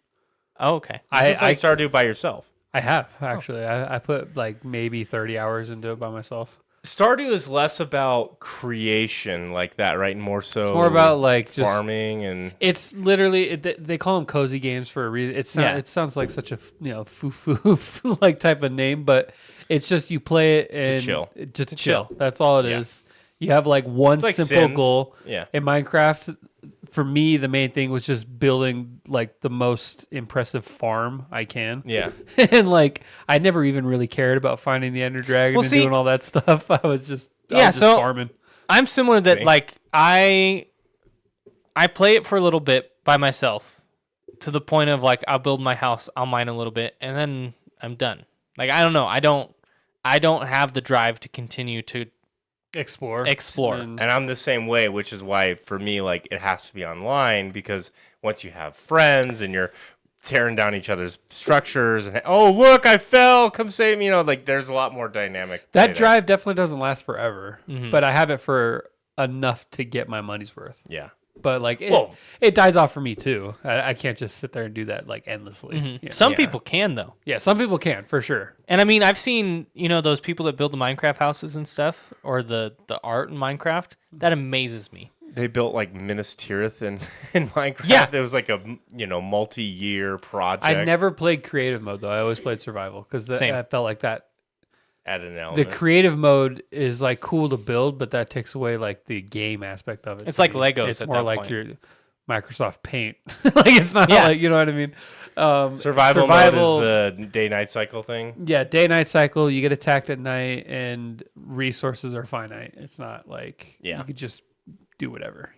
Speaker 2: Oh, okay.
Speaker 1: You can play
Speaker 3: I
Speaker 1: Stardew by yourself.
Speaker 3: I have actually. I put like maybe 30 hours into it by myself.
Speaker 1: Stardew is less about creation like that, right? And more so
Speaker 3: It's more about like just
Speaker 1: farming and
Speaker 3: It's literally they call them cozy games for a reason. It sounds like such a foo like type of name, but it's just you play it and
Speaker 1: chill.
Speaker 3: Just to chill. That's all it is.
Speaker 1: Yeah.
Speaker 3: You have like one
Speaker 1: It's like
Speaker 3: simple
Speaker 1: Sims.
Speaker 3: goal.
Speaker 1: Yeah.
Speaker 3: In Minecraft, for me, the main thing was just building like the most impressive farm I can.
Speaker 1: yeah.
Speaker 3: And like I never even really cared about finding the Ender Dragon
Speaker 2: Well,
Speaker 3: and
Speaker 2: see-
Speaker 3: doing all that stuff. I was just
Speaker 2: so-
Speaker 3: farming.
Speaker 2: I'm similar that
Speaker 1: See?
Speaker 2: like I play it for a little bit by myself to the point of like I'll build my house, I'll mine a little bit, and then I'm done. Like I don't know, I don't have the drive to continue to
Speaker 3: Explore.
Speaker 2: explore.
Speaker 1: And I'm the same way, which is why for me, like, it has to be online because once you have friends and you're tearing down each other's structures and oh look, I fell, come save me. You know, like there's a lot more dynamic.
Speaker 3: That drive definitely doesn't last forever, but I have it for enough to get my money's worth.
Speaker 1: Yeah.
Speaker 3: But like it dies off for me too. I can't just sit there and do that like endlessly. Yeah.
Speaker 2: Some people can though.
Speaker 3: Yeah, some people can for sure.
Speaker 2: And I mean, I've seen, those people that build the Minecraft houses and stuff, or the art in Minecraft. That amazes me.
Speaker 1: They built like Minas Tirith in Minecraft.
Speaker 2: Yeah.
Speaker 1: It was like a multi-year project.
Speaker 3: I never played creative mode though. I always played survival because I felt like that.
Speaker 1: Add an
Speaker 3: The
Speaker 1: element.
Speaker 3: creative mode is like cool to build, but that takes away like the game aspect of it.
Speaker 2: It's like Legos
Speaker 3: It's
Speaker 2: at
Speaker 3: more
Speaker 2: that
Speaker 3: like
Speaker 2: point.
Speaker 3: your Microsoft Paint. Like it's not like, you know what I mean?
Speaker 1: Survival mode is the day-night cycle thing.
Speaker 3: Yeah, day-night cycle. You get attacked at night, and resources are finite. It's not like you could just do whatever,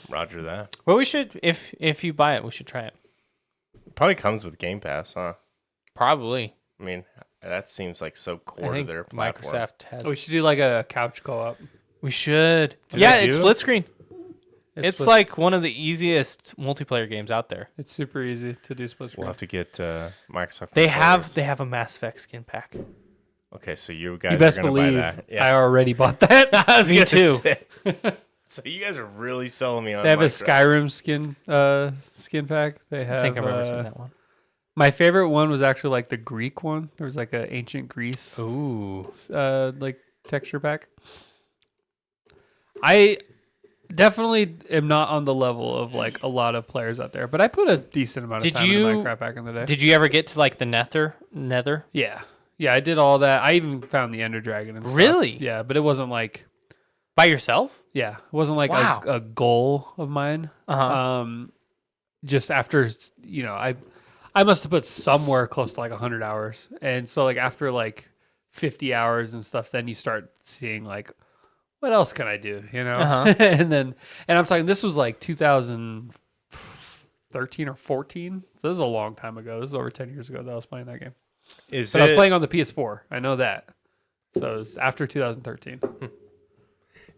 Speaker 1: Roger that.
Speaker 2: Well, we should, if you buy it, we should try it.
Speaker 1: Probably comes with Game Pass, huh?
Speaker 2: Probably.
Speaker 1: I mean, that seems like so
Speaker 2: I
Speaker 1: core to
Speaker 2: think
Speaker 1: their platform.
Speaker 2: Microsoft has.
Speaker 3: We should do like a couch co-op.
Speaker 2: We should.
Speaker 1: Do
Speaker 2: Yeah,
Speaker 1: they
Speaker 2: it's
Speaker 1: do?
Speaker 2: split screen. It's
Speaker 3: split-
Speaker 2: like one of the easiest multiplayer games out there.
Speaker 3: it's super easy to do split screen.
Speaker 1: We'll have to get Microsoft.
Speaker 2: They
Speaker 1: controllers.
Speaker 2: have a Mass Effect skin pack.
Speaker 1: Okay, so you guys
Speaker 3: You best
Speaker 1: are gonna
Speaker 3: believe
Speaker 1: buy that.
Speaker 3: I already bought that.
Speaker 2: Me
Speaker 1: gonna
Speaker 2: too.
Speaker 1: say. So you guys are really selling me on.
Speaker 3: They have a
Speaker 1: Minecraft.
Speaker 3: Skyrim skin pack. They have.
Speaker 2: I think I remember seeing that one.
Speaker 3: My favorite one was actually like the Greek one. There was like an ancient Greece
Speaker 2: Ooh.
Speaker 3: like texture pack. I definitely am not on the level of like a lot of players out there, but I put a decent amount of
Speaker 2: Did
Speaker 3: time
Speaker 2: you-
Speaker 3: into Minecraft back in the day.
Speaker 2: Did you ever get to like the Nether?
Speaker 3: Yeah, I did all that. I even found the Ender Dragon and stuff.
Speaker 2: Really?
Speaker 3: Yeah, but it wasn't like
Speaker 2: By yourself?
Speaker 3: it wasn't like
Speaker 2: Wow.
Speaker 3: a goal of mine.
Speaker 2: Uh-huh.
Speaker 3: Just after I must have put somewhere close to like 100 hours, and so like after like 50 hours and stuff, then you start seeing like what else can I do,
Speaker 2: Uh-huh.
Speaker 3: and I'm talking this was like 2013 or 14, so this is a long time ago. This is over 10 years ago that I was playing that game.
Speaker 1: Is
Speaker 3: But I was
Speaker 1: it-
Speaker 3: playing on the PS4. I know that. So it was after 2013.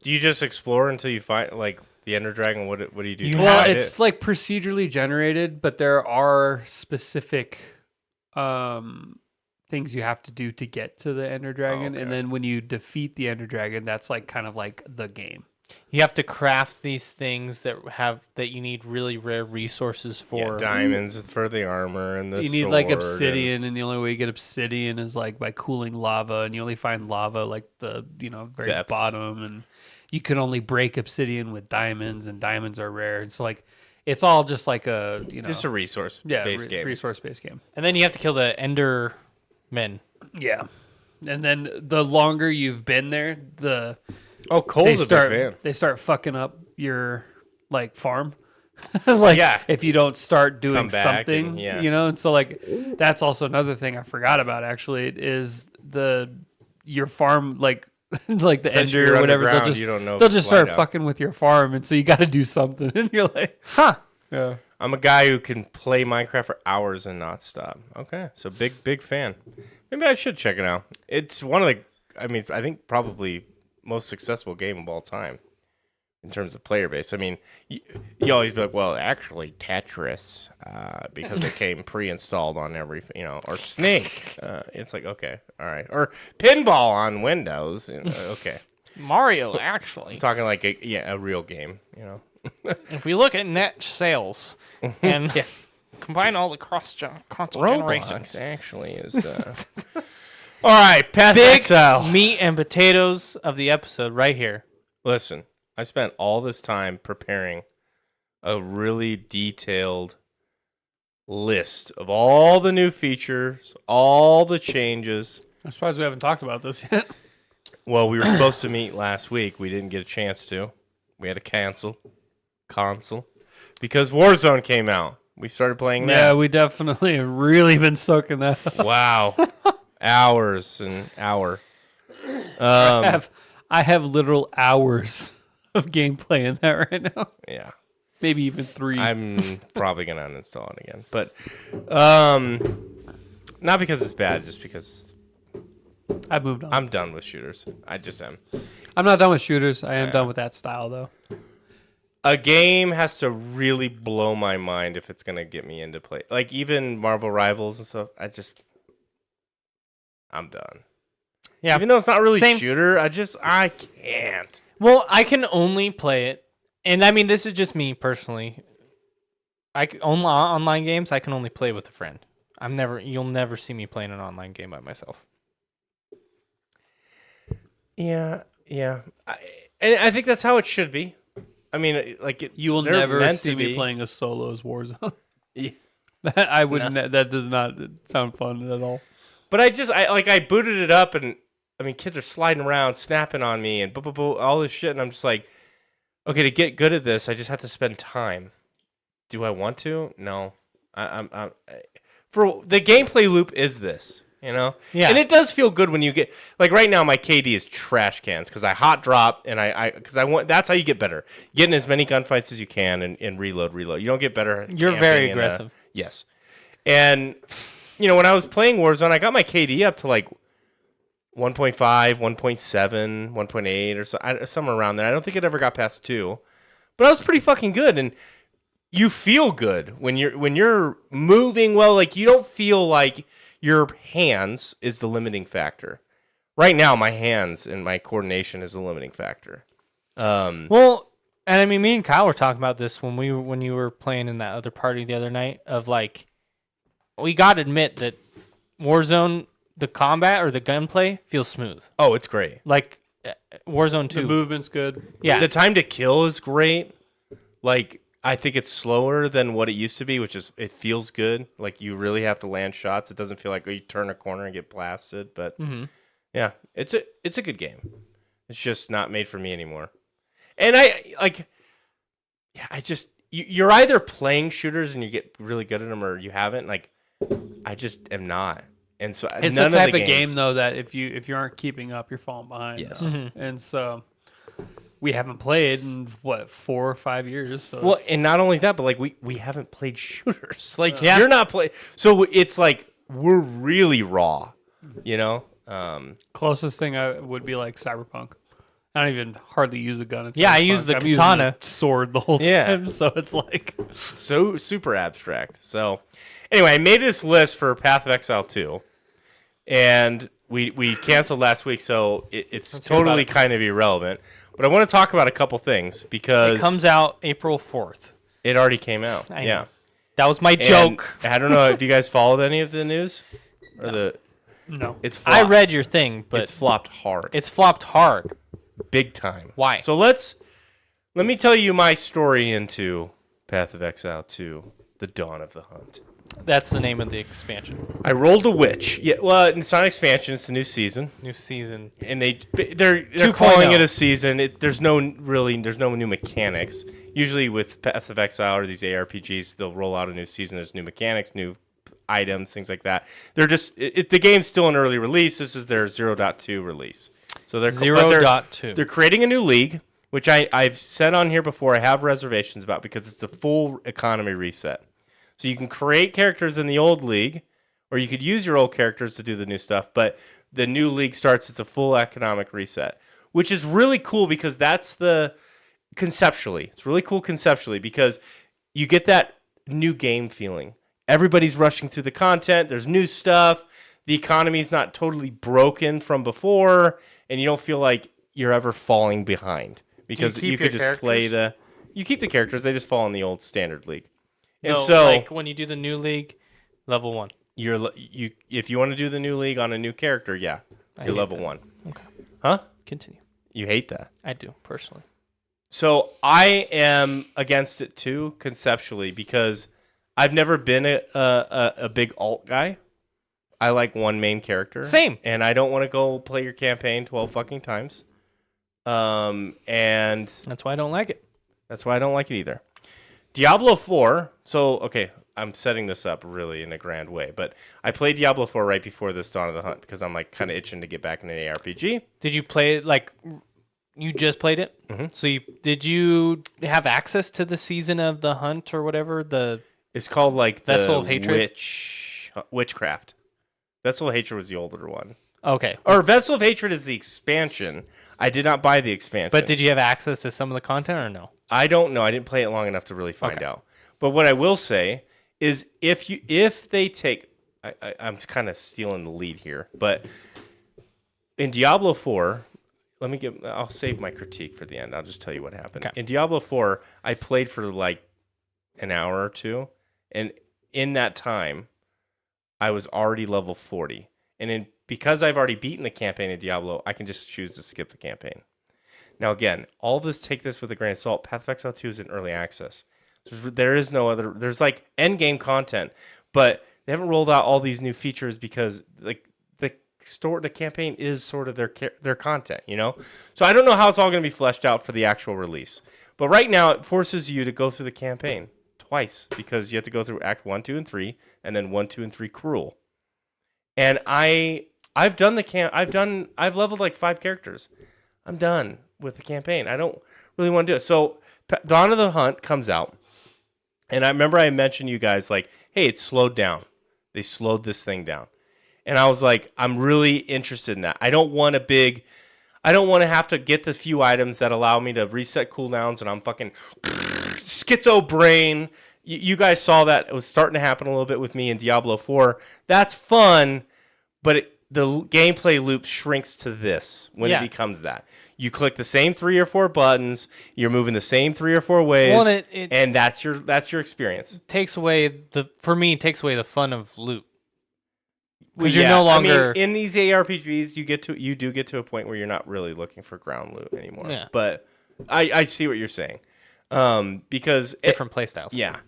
Speaker 1: Do you just explore until you find like the Ender Dragon? What do you do?
Speaker 2: You
Speaker 1: to
Speaker 3: Well,
Speaker 1: find
Speaker 3: it's
Speaker 1: it?
Speaker 3: like procedurally generated, but there are specific things you have to do to get to the Ender Dragon,
Speaker 1: okay.
Speaker 3: and then when you defeat the Ender Dragon, that's like kind of like the game.
Speaker 2: You have to craft these things that you need really rare resources for.
Speaker 1: diamonds for the armor and the
Speaker 3: You need like
Speaker 1: sword
Speaker 3: obsidian, and the only way you get obsidian is like by cooling lava, and you only find lava like the very
Speaker 1: Depths.
Speaker 3: bottom, and you can only break obsidian with diamonds, and diamonds are rare, and so like it's all just like a
Speaker 1: just a resource based game.
Speaker 3: resource based game.
Speaker 2: And then you have to kill the Ender men.
Speaker 3: Yeah, and then the longer you've been there, the
Speaker 1: Oh, Cole's a big fan.
Speaker 3: they start fucking up your like farm. Like
Speaker 1: Yeah.
Speaker 3: if you don't start doing
Speaker 1: Come back
Speaker 3: something,
Speaker 1: and-
Speaker 3: and so like that's also another thing I forgot about actually is your farm like like the
Speaker 1: Especially if
Speaker 3: ender
Speaker 1: you're
Speaker 3: or whatever
Speaker 1: underground, you don't know if
Speaker 3: they'll
Speaker 1: it's
Speaker 3: just start
Speaker 1: light out.
Speaker 3: fucking with your farm, and so you got to do something, and you're like, huh, yeah.
Speaker 1: I'm a guy who can play Minecraft for hours and not stop. Okay, so big fan. Maybe I should check it out. It's one of the, I think probably most successful game of all time in terms of player base. I mean, you always be like, well, actually Tetris, because it came pre-installed on every, or Snake. It's like, okay, all right, or Pinball on Windows. Okay,
Speaker 2: Mario, actually.
Speaker 1: I'm talking like a real game.
Speaker 2: If we look at net sales and combine all the console generations,
Speaker 1: Roblox actually is. All right, Path
Speaker 2: big
Speaker 1: Exile.
Speaker 2: meat and potatoes of the episode right here.
Speaker 1: Listen, I spent all this time preparing a really detailed list of all the new features, all the changes.
Speaker 3: I'm surprised we haven't talked about this yet.
Speaker 1: Well, we were supposed to meet last week. We didn't get a chance to. We had to cancel because Warzone came out. We started playing
Speaker 3: Yeah,
Speaker 1: that.
Speaker 3: we definitely have really been soaking that up.
Speaker 1: Wow. Hours and hour.
Speaker 3: I have literal hours of gameplay in that right now.
Speaker 1: Yeah.
Speaker 3: Maybe even 3.
Speaker 1: I'm probably gonna uninstall it again, but not because it's bad, just because
Speaker 3: I've moved on.
Speaker 1: I'm done with shooters. I just am.
Speaker 3: I'm not done with shooters. I am done with that style though.
Speaker 1: A game has to really blow my mind if it's gonna get me into play. Like even Marvel Rivals and stuff. I'm done.
Speaker 2: Yeah.
Speaker 1: Even though it's not really
Speaker 2: Same.
Speaker 1: shooter, I can't.
Speaker 2: Well, I can only play it, and I mean this is just me personally. Online games I can only play with a friend. You'll never see me playing an online game by myself.
Speaker 1: Yeah. And I think that's how it should be. I mean, like
Speaker 3: You will
Speaker 1: they're
Speaker 3: never
Speaker 1: meant
Speaker 3: see
Speaker 1: to
Speaker 3: me
Speaker 1: be.
Speaker 3: playing a solo as Warzone.
Speaker 1: Yeah.
Speaker 3: I wouldn't. That does not sound fun at all.
Speaker 1: But I booted it up, and I mean, kids are sliding around, snapping on me, and all this shit, and I'm just like, okay, to get good at this, I just have to spend time. Do I want to? No. For the gameplay loop is this, you know?
Speaker 2: Yeah.
Speaker 1: And it does feel good when you get like right now my KD is trash cans because I hot drop and I want that's how you get better. Getting as many gunfights as you can and reload. You don't get better.
Speaker 2: You're very aggressive.
Speaker 1: Yes. And you know, when I was playing Warzone, I got my KD up to like 1.5, 1.7, 1.8 or so, somewhere around there. I don't think it ever got past 2. But I was pretty fucking good, and you feel good when you're moving well. Like you don't feel like your hands is the limiting factor. Right now, my hands and my coordination is the limiting factor.
Speaker 2: Well, and I mean, me and Kyle were talking about this when you were playing in that other party the other night. Of like, we got to admit that Warzone, the combat or the gunplay feels smooth.
Speaker 1: Oh, it's great.
Speaker 2: Like Warzone 2.
Speaker 3: The movement's good.
Speaker 2: Yeah.
Speaker 1: The time to kill is great. Like, I think it's slower than what it used to be, which is, it feels good. Like, you really have to land shots. It doesn't feel like you turn a corner and get blasted. But, yeah, it's a good game. It's just not made for me anymore. And you're either playing shooters and you get really good at them or you haven't. Like, I just am not. And so
Speaker 3: It's
Speaker 1: none
Speaker 3: the type
Speaker 1: of
Speaker 3: of game though that if you aren't keeping up, you're falling behind.
Speaker 1: Yes.
Speaker 3: And so we haven't played in 4 or 5 years. So
Speaker 1: Well,
Speaker 3: it's-
Speaker 1: and not only that, but like we haven't played shooters. Like
Speaker 2: Yeah.
Speaker 1: you're not playing. So it's like we're really raw, you know.
Speaker 3: closest thing I would be like Cyberpunk. I don't even hardly use a gun.
Speaker 2: Yeah, I use the
Speaker 3: I'm using
Speaker 2: katana.
Speaker 3: a sword the whole
Speaker 1: Yeah.
Speaker 3: time. So it's like
Speaker 1: So super abstract. So anyway, I made this list for Path of Exile 2, and we canceled last week, so it's
Speaker 2: hear about
Speaker 1: totally
Speaker 2: it.
Speaker 1: kind of irrelevant. But I want to talk about a couple things because
Speaker 2: It comes out April 4th.
Speaker 1: it already came out.
Speaker 2: I
Speaker 1: Yeah.
Speaker 2: know. That was my
Speaker 1: And
Speaker 2: joke.
Speaker 1: I don't know if you guys followed any of the news or
Speaker 3: no.
Speaker 1: it's flopped.
Speaker 2: I read your thing, but
Speaker 1: it's flopped hard.
Speaker 2: it's flopped hard.
Speaker 1: Big time.
Speaker 2: Why?
Speaker 1: So let me tell you my story into Path of Exile 2, The Dawn of the Hunt.
Speaker 2: That's the name of the expansion.
Speaker 1: I rolled a witch. Yeah, well, it's not an expansion, it's a new season.
Speaker 2: New season.
Speaker 1: And they're
Speaker 2: 2.0.
Speaker 1: calling it a season. There's no new mechanics. Usually with Path of Exile or these ARPGs, they'll roll out a new season. There's new mechanics, new items, things like that. They're just the game's still an early release. This is their 0.2 release. So they're
Speaker 2: 0.2.
Speaker 1: They're creating a new league, which I've said on here before. I have reservations about because it's a full economy reset. So you can create characters in the old league, or you could use your old characters to do the new stuff. But the new league starts. It's a full economic reset, which is really cool because that's conceptually. It's really cool conceptually because you get that new game feeling. Everybody's rushing through the content. There's new stuff. The economy's not totally broken from before, and you don't feel like you're ever falling behind because
Speaker 2: keep
Speaker 1: you could
Speaker 2: your
Speaker 1: just play you keep the characters. They just fall in the old standard league. And
Speaker 2: No,
Speaker 1: so
Speaker 2: like when you do the new league, level 1.
Speaker 1: if you want to do the new league on a new character, yeah, you're
Speaker 2: hate
Speaker 1: level
Speaker 2: that.
Speaker 1: 1. Okay. Huh?
Speaker 2: Continue.
Speaker 1: You hate that?
Speaker 2: I do, personally.
Speaker 1: So I am against it too, conceptually, because I've never been a big alt guy. I like one main character.
Speaker 2: Same.
Speaker 1: And I don't want to go play your campaign 12 fucking times. And
Speaker 2: That's why I don't like it.
Speaker 1: that's why I don't like it either. Diablo 4. So, okay, I'm setting this up really in a grand way, but I played Diablo 4 right before this Dawn of the Hunt because I'm like kind of itching to get back in an ARPG.
Speaker 2: Did you play it like you just played it?
Speaker 1: Mm-hmm.
Speaker 2: So did you have access to the season of the hunt or whatever?
Speaker 1: It's called like the
Speaker 2: Vessel of Hatred?
Speaker 1: Witchcraft. Vessel of Hatred was the older one.
Speaker 2: Okay.
Speaker 1: Or Vessel of Hatred is the expansion. I did not buy the expansion.
Speaker 2: But did you have access to some of the content or no?
Speaker 1: I don't know. I didn't play it long enough to really find out. But what I will say is if they take, I'm kind of stealing the lead here, but in Diablo 4, I'll save my critique for the end. I'll just tell you what happened. In Diablo 4, I played for like an hour or two, and in that time, I was already level 40. And because I've already beaten the campaign in Diablo, I can just choose to skip the campaign. Now, again, all of this, take this with a grain of salt. Path of Exile 2 is in early access. There is no other, there's like end game content, but they haven't rolled out all these new features because like the campaign is sort of their content, you know? So I don't know how it's all going to be fleshed out for the actual release. But right now, it forces you to go through the campaign twice because you have to go through Act 1, 2, and 3, and then 1, 2, and 3 Cruel. And I've done I've leveled like 5 characters. I'm done with the campaign. I don't really want to do it. So Dawn of the Hunt comes out. And I remember I mentioned you guys like, hey, it's slowed down. They slowed this thing down. And I was like, I'm really interested in that. I don't want to have to get the few items that allow me to reset cooldowns and I'm fucking schizo brain. You guys saw that. It was starting to happen a little bit with me in Diablo 4. That's fun, but the gameplay loop shrinks to this when it becomes that. You click the same 3 or 4 buttons, you're moving the same 3 or 4 ways, well, and that's your experience.
Speaker 2: Takes away the fun of loot. Because you're no longer,
Speaker 1: I mean, in these ARPGs, you do get to a point where you're not really looking for ground loot anymore. Yeah. But I see what you're saying. Because
Speaker 2: different playstyles.
Speaker 1: Yeah.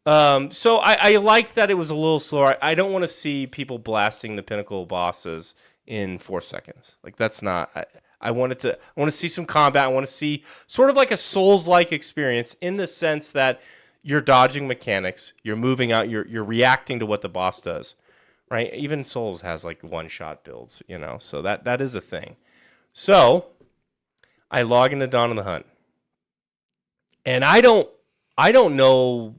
Speaker 1: So I like that it was a little slower. I don't want to see people blasting the pinnacle bosses in 4 seconds. Like that's not. I want to see some combat. I want to see sort of like a Souls-like experience in the sense that you're dodging mechanics, you're moving out, you're reacting to what the boss does. Right? Even Souls has like one-shot builds, you know. So that is a thing. So I log into Dawn of the Hunt. And I don't know.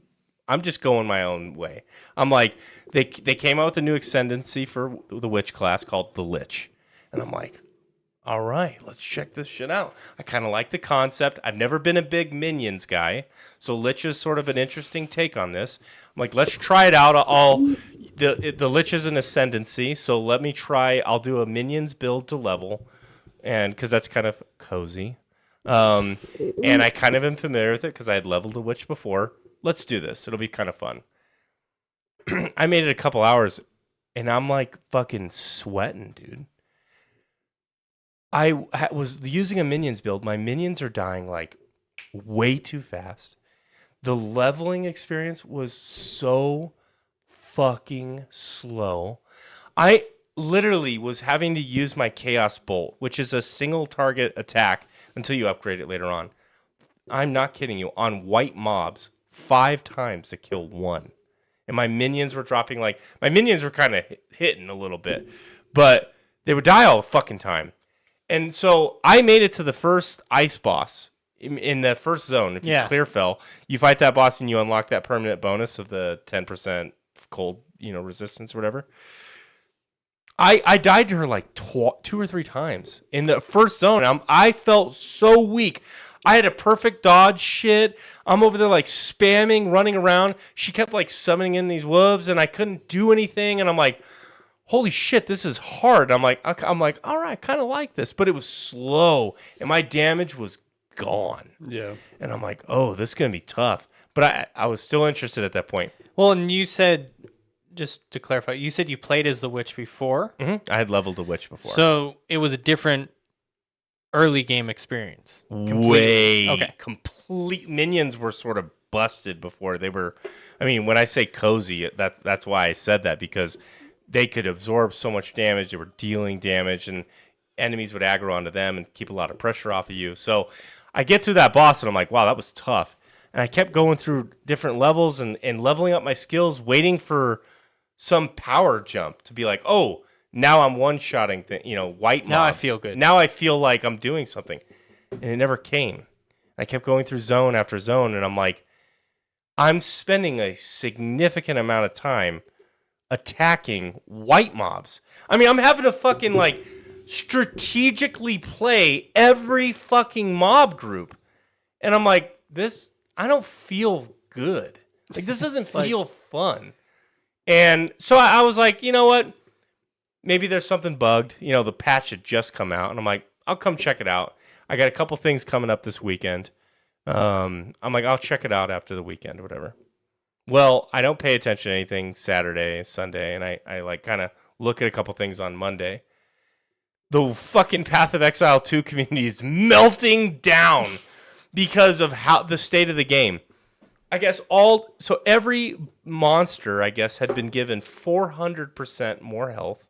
Speaker 1: I'm just going my own way. I'm like, they came out with a new ascendancy for the witch class called the Lich. And I'm like, all right, let's check this shit out. I kind of like the concept. I've never been a big minions guy. So Lich is sort of an interesting take on this. I'm like, let's try it out. The Lich is an ascendancy. So let me try. I'll do a minions build to level. And because that's kind of cozy. And I kind of am familiar with it because I had leveled a witch before. Let's do this. It'll be kind of fun. I made it a couple hours, and I'm like fucking sweating, dude. I was using a minions build. My minions are dying like way too fast. The leveling experience was so fucking slow. I literally was having to use my Chaos Bolt, which is a single target attack until you upgrade it later on. I'm not kidding you. On white mobs, 5 times to kill 1. And my minions were dropping like... My minions were kind of hitting a little bit. But they would die all the fucking time. And so I made it to the first ice boss in the first zone. If you clear fell, you fight that boss and you unlock that permanent bonus of the 10% cold, resistance or whatever. I died to her like 2 or 3 times in the first zone. I felt so weak. I had a perfect dodge shit. I'm over there like spamming, running around. She kept like summoning in these wolves and I couldn't do anything. And I'm like, holy shit, this is hard. I'm like, all right, I kind of like this, but it was slow and my damage was gone.
Speaker 3: Yeah.
Speaker 1: And I'm like, oh, this is going to be tough. But I was still interested at that point.
Speaker 2: Well, and you said, just to clarify, you said you played as the witch before?
Speaker 1: Mm-hmm. I had leveled a witch before.
Speaker 2: So it was a different early game experience.
Speaker 1: Complete minions were sort of busted before they were. I mean, when I say cozy, that's why I said that, because they could absorb so much damage. They were dealing damage, and enemies would aggro onto them and keep a lot of pressure off of you. So I get through that boss, and I'm like, wow, that was tough. And I kept going through different levels and leveling up my skills, waiting for some power jump to be like, oh, now I'm one-shotting white mobs.
Speaker 2: Now I feel good.
Speaker 1: Now I feel like I'm doing something. And it never came. I kept going through zone after zone, and I'm like, I'm spending a significant amount of time attacking white mobs. I mean, I'm having to fucking like strategically play every fucking mob group. And I'm like, I don't feel good. Like, this doesn't feel fun. And so I was like, you know what? Maybe there's something bugged. You know, the patch had just come out, and I'm like, I'll come check it out. I got a couple things coming up this weekend. I'm like, I'll check it out after the weekend or whatever. Well, I don't pay attention to anything Saturday, Sunday, and I like kind of look at a couple things on Monday. The fucking Path of Exile 2 community is melting down because of how the state of the game. I guess so every monster, I guess, had been given 400% more health,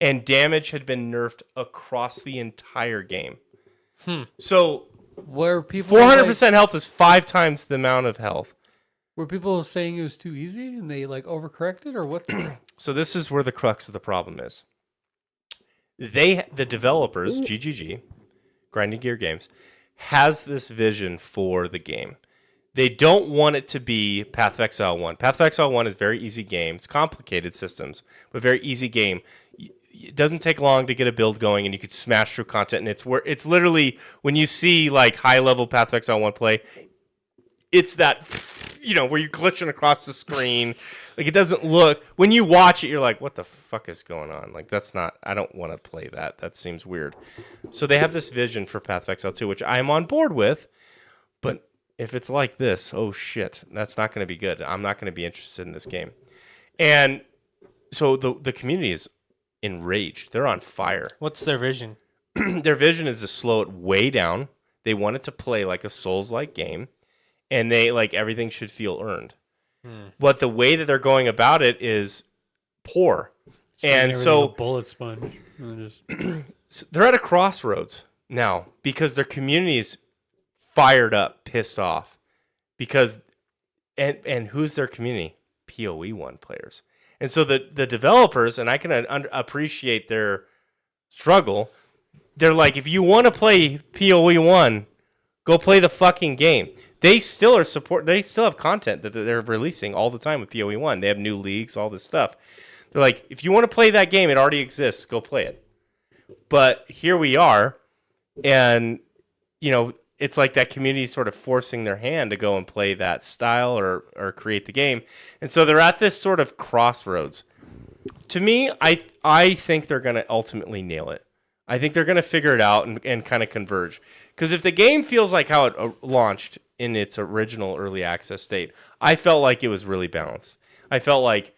Speaker 1: and damage had been nerfed across the entire game. So
Speaker 3: where people
Speaker 1: 400% health is 5 times the amount of health.
Speaker 3: Were people saying it was too easy and they like overcorrected, or what?
Speaker 1: So this is where the crux of the problem is. The developers, GGG, Grinding Gear Games, has this vision for the game. They don't want it to be Path of Exile 1. Path of Exile 1 is very easy game. It's complicated systems, but very easy game. It doesn't take long to get a build going, and you could smash through content. And it's literally, when you see like high level Path of Exile 1 play, it's that, you know, where you're glitching across the screen. Like, it doesn't look, when you watch it, you're like, what the fuck is going on? Like, that's not, I don't want to play that. That seems weird. So they have this vision for Path of Exile 2, which I'm on board with. But if it's like this, oh shit, that's not going to be good. I'm not going to be interested in this game. And so the community is enraged. They're on fire.
Speaker 2: What's their vision?
Speaker 1: Their vision is to slow it way down. They want it to play like a Souls-like game. And they, like, everything should feel earned. But the way that they're going about it is poor. And so
Speaker 3: a bullet sponge.
Speaker 1: So they're at a crossroads now because their community is fired up, pissed off. Because and who's their community? PoE 1 players. And so the developers, and I can appreciate their struggle, they're like, if you want to play PoE 1, go play the fucking game. They still have content that they're releasing all the time with PoE 1. They have new leagues, all this stuff. They're like, if you want to play that game, it already exists. Go play it. But here we are, and, you know, it's like that community sort of forcing their hand to go and play that style or create the game. And so they're at this sort of crossroads. To me, I think they're going to ultimately nail it. I think they're going to figure it out and kind of converge. Because if the game feels like how it launched in its original early access state, I felt like it was really balanced. I felt like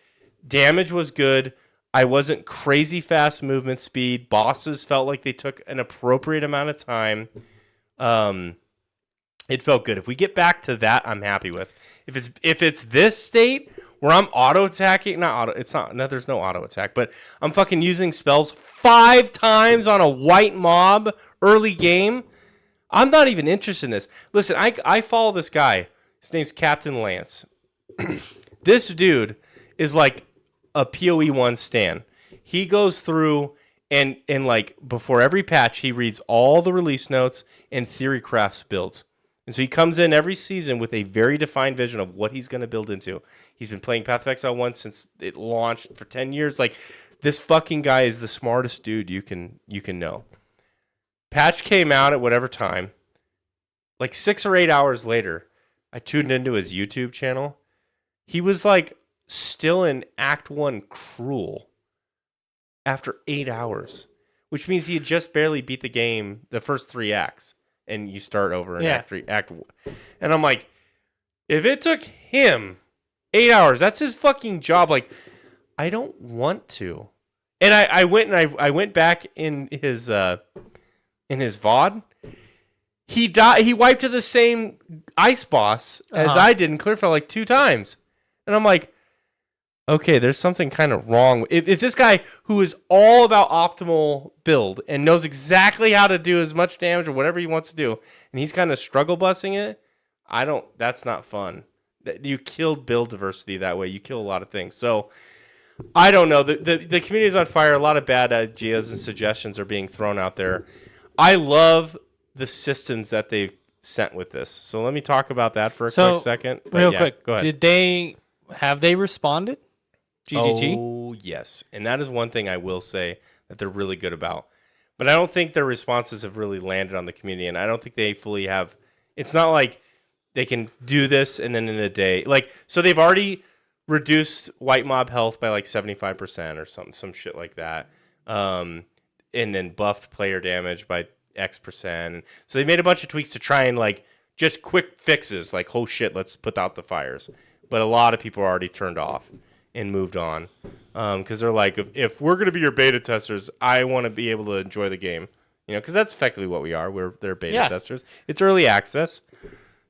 Speaker 1: damage was good. I wasn't crazy fast movement speed. Bosses felt like they took an appropriate amount of time. It felt good. If we get back to that, I'm happy with. If it's this state where I'm auto attacking, there's no auto attack, but I'm fucking using spells 5 times on a white mob early game. I'm not even interested in this. Listen, I follow this guy. His name's Captain Lance. This dude is like a PoE 1 stan. He goes through and like before every patch, he reads all the release notes and theory crafts builds. And so he comes in every season with a very defined vision of what he's going to build into. He's been playing Path of Exile 1 since it launched for 10 years. Like, this fucking guy is the smartest dude you can know. Patch came out at whatever time. Like 6 or 8 hours later, I tuned into his YouTube channel. He was like still in Act 1 Cruel after 8 hours, which means he had just barely beat the game, the first 3 acts, and you start over in Act 3, Act 1. And I'm like, if it took him 8 hours, that's his fucking job. Like, I don't want to. And I went back in his VOD. He wiped to the same ice boss as I did in Clearfell like 2 times. And I'm like, okay, there's something kind of wrong. If this guy who is all about optimal build and knows exactly how to do as much damage or whatever he wants to do, and he's kind of struggle busing it, that's not fun. You killed build diversity that way. You kill a lot of things. So I don't know. The community's on fire. A lot of bad ideas and suggestions are being thrown out there. I love the systems that they sent with this. So let me talk about that for a quick second.
Speaker 2: Real quick,
Speaker 1: go ahead.
Speaker 2: Have they responded? GGG?
Speaker 1: Oh, yes. And that is one thing I will say that they're really good about. But I don't think their responses have really landed on the community, and I don't think they fully have It's not like they can do this and then in a day, like, so they've already reduced white mob health by like 75% or some shit like that. And then buffed player damage by X%. So they made a bunch of tweaks to try and like just quick fixes, like, oh shit, let's put out the fires. But a lot of people are already turned off and moved on. Because they're like, if we're going to be your beta testers, I want to be able to enjoy the game. You know, because that's effectively what we are. They're beta testers. It's early access.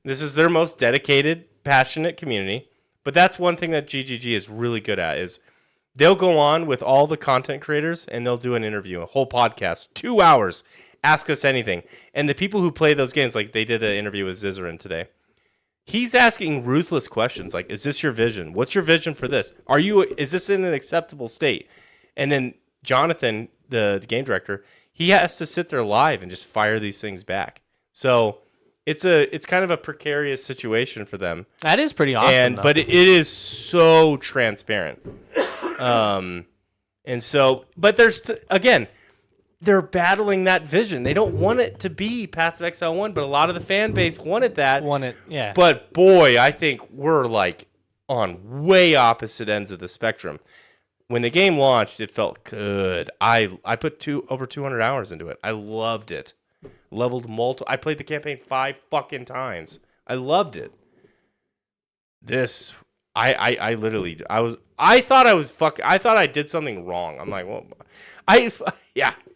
Speaker 1: This is their most dedicated, passionate community. But that's one thing that GGG is really good at is they'll go on with all the content creators and they'll do an interview, a whole podcast, 2 hours, ask us anything. And the people who play those games, like they did an interview with Zizarin today, he's asking ruthless questions like, is this your vision? What's your vision for this? Is this in an acceptable state? And then Jonathan, the game director, he has to sit there live and just fire these things back. So it's kind of a precarious situation for them.
Speaker 2: That is pretty awesome.
Speaker 1: But it is so transparent. But again, they're battling that vision. They don't want it to be Path of Exile 1, but a lot of the fan base wanted that.
Speaker 2: Yeah.
Speaker 1: But boy, I think we're like on way opposite ends of the spectrum. When the game launched, it felt good. I put over 200 hours into it. I loved it. Leveled I played the campaign 5 fucking times. I loved it. This, I literally, I thought I did something wrong. I'm like, well,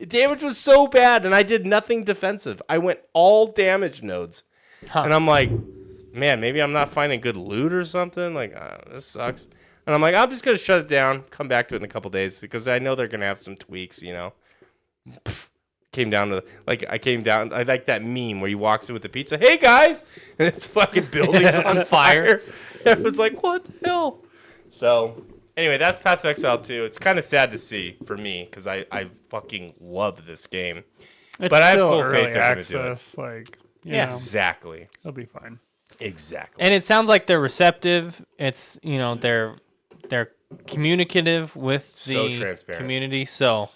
Speaker 1: damage was so bad, and I did nothing defensive. I went all damage nodes, and I'm like, man, maybe I'm not finding good loot or something. Like, this sucks. And I'm like, I'm just gonna shut it down, come back to it in a couple days because I know they're gonna have some tweaks. You know, I like that meme where he walks in with the pizza. Hey guys, and it's fucking buildings on fire. It was like, what the hell? So anyway, that's Path of Exile 2. It's kind of sad to see for me because I fucking love this game.
Speaker 3: It's
Speaker 1: but I have
Speaker 3: still
Speaker 1: full
Speaker 3: early
Speaker 1: faith they're going to do it.
Speaker 3: access, like, you know,
Speaker 1: Exactly.
Speaker 3: it'll be fine.
Speaker 1: Exactly.
Speaker 2: And it sounds like they're receptive. It's, you know, they're communicative with
Speaker 1: So
Speaker 2: the
Speaker 1: transparent.
Speaker 2: community. So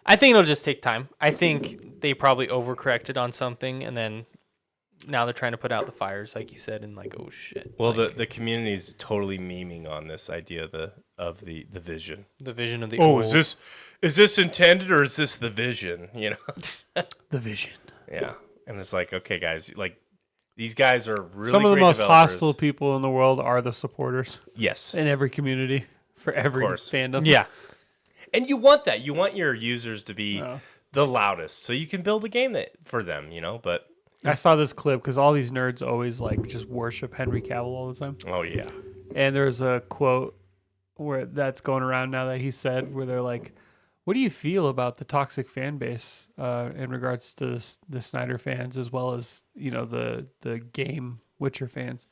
Speaker 2: I think it'll just take time. I think they probably overcorrected on something, and then now they're trying to put out the fires, like you said, and like, oh shit.
Speaker 1: Well,
Speaker 2: like,
Speaker 1: the community's totally memeing on this idea of the vision.
Speaker 2: the vision of the
Speaker 1: Oh,
Speaker 2: old.
Speaker 1: is this intended or is this the vision? You know.
Speaker 3: The vision.
Speaker 1: Yeah. And it's like, okay, guys, like these guys are really
Speaker 3: Some of the
Speaker 1: great
Speaker 3: most
Speaker 1: developers.
Speaker 3: hostile people in the world are the supporters
Speaker 1: Yes.
Speaker 3: in every community for every
Speaker 1: course.
Speaker 3: fandom.
Speaker 2: Yeah.
Speaker 1: And you want that. You want your users to be
Speaker 3: Yeah.
Speaker 1: the loudest so you can build a game for them, you know, but
Speaker 3: I saw this clip because all these nerds always like just worship Henry Cavill all the time.
Speaker 1: oh yeah.
Speaker 3: And there's a quote where that's going around now that he said where they're like, "What do you feel about the toxic fan base in regards to the Snyder fans as well as, you know, the game Witcher fans?"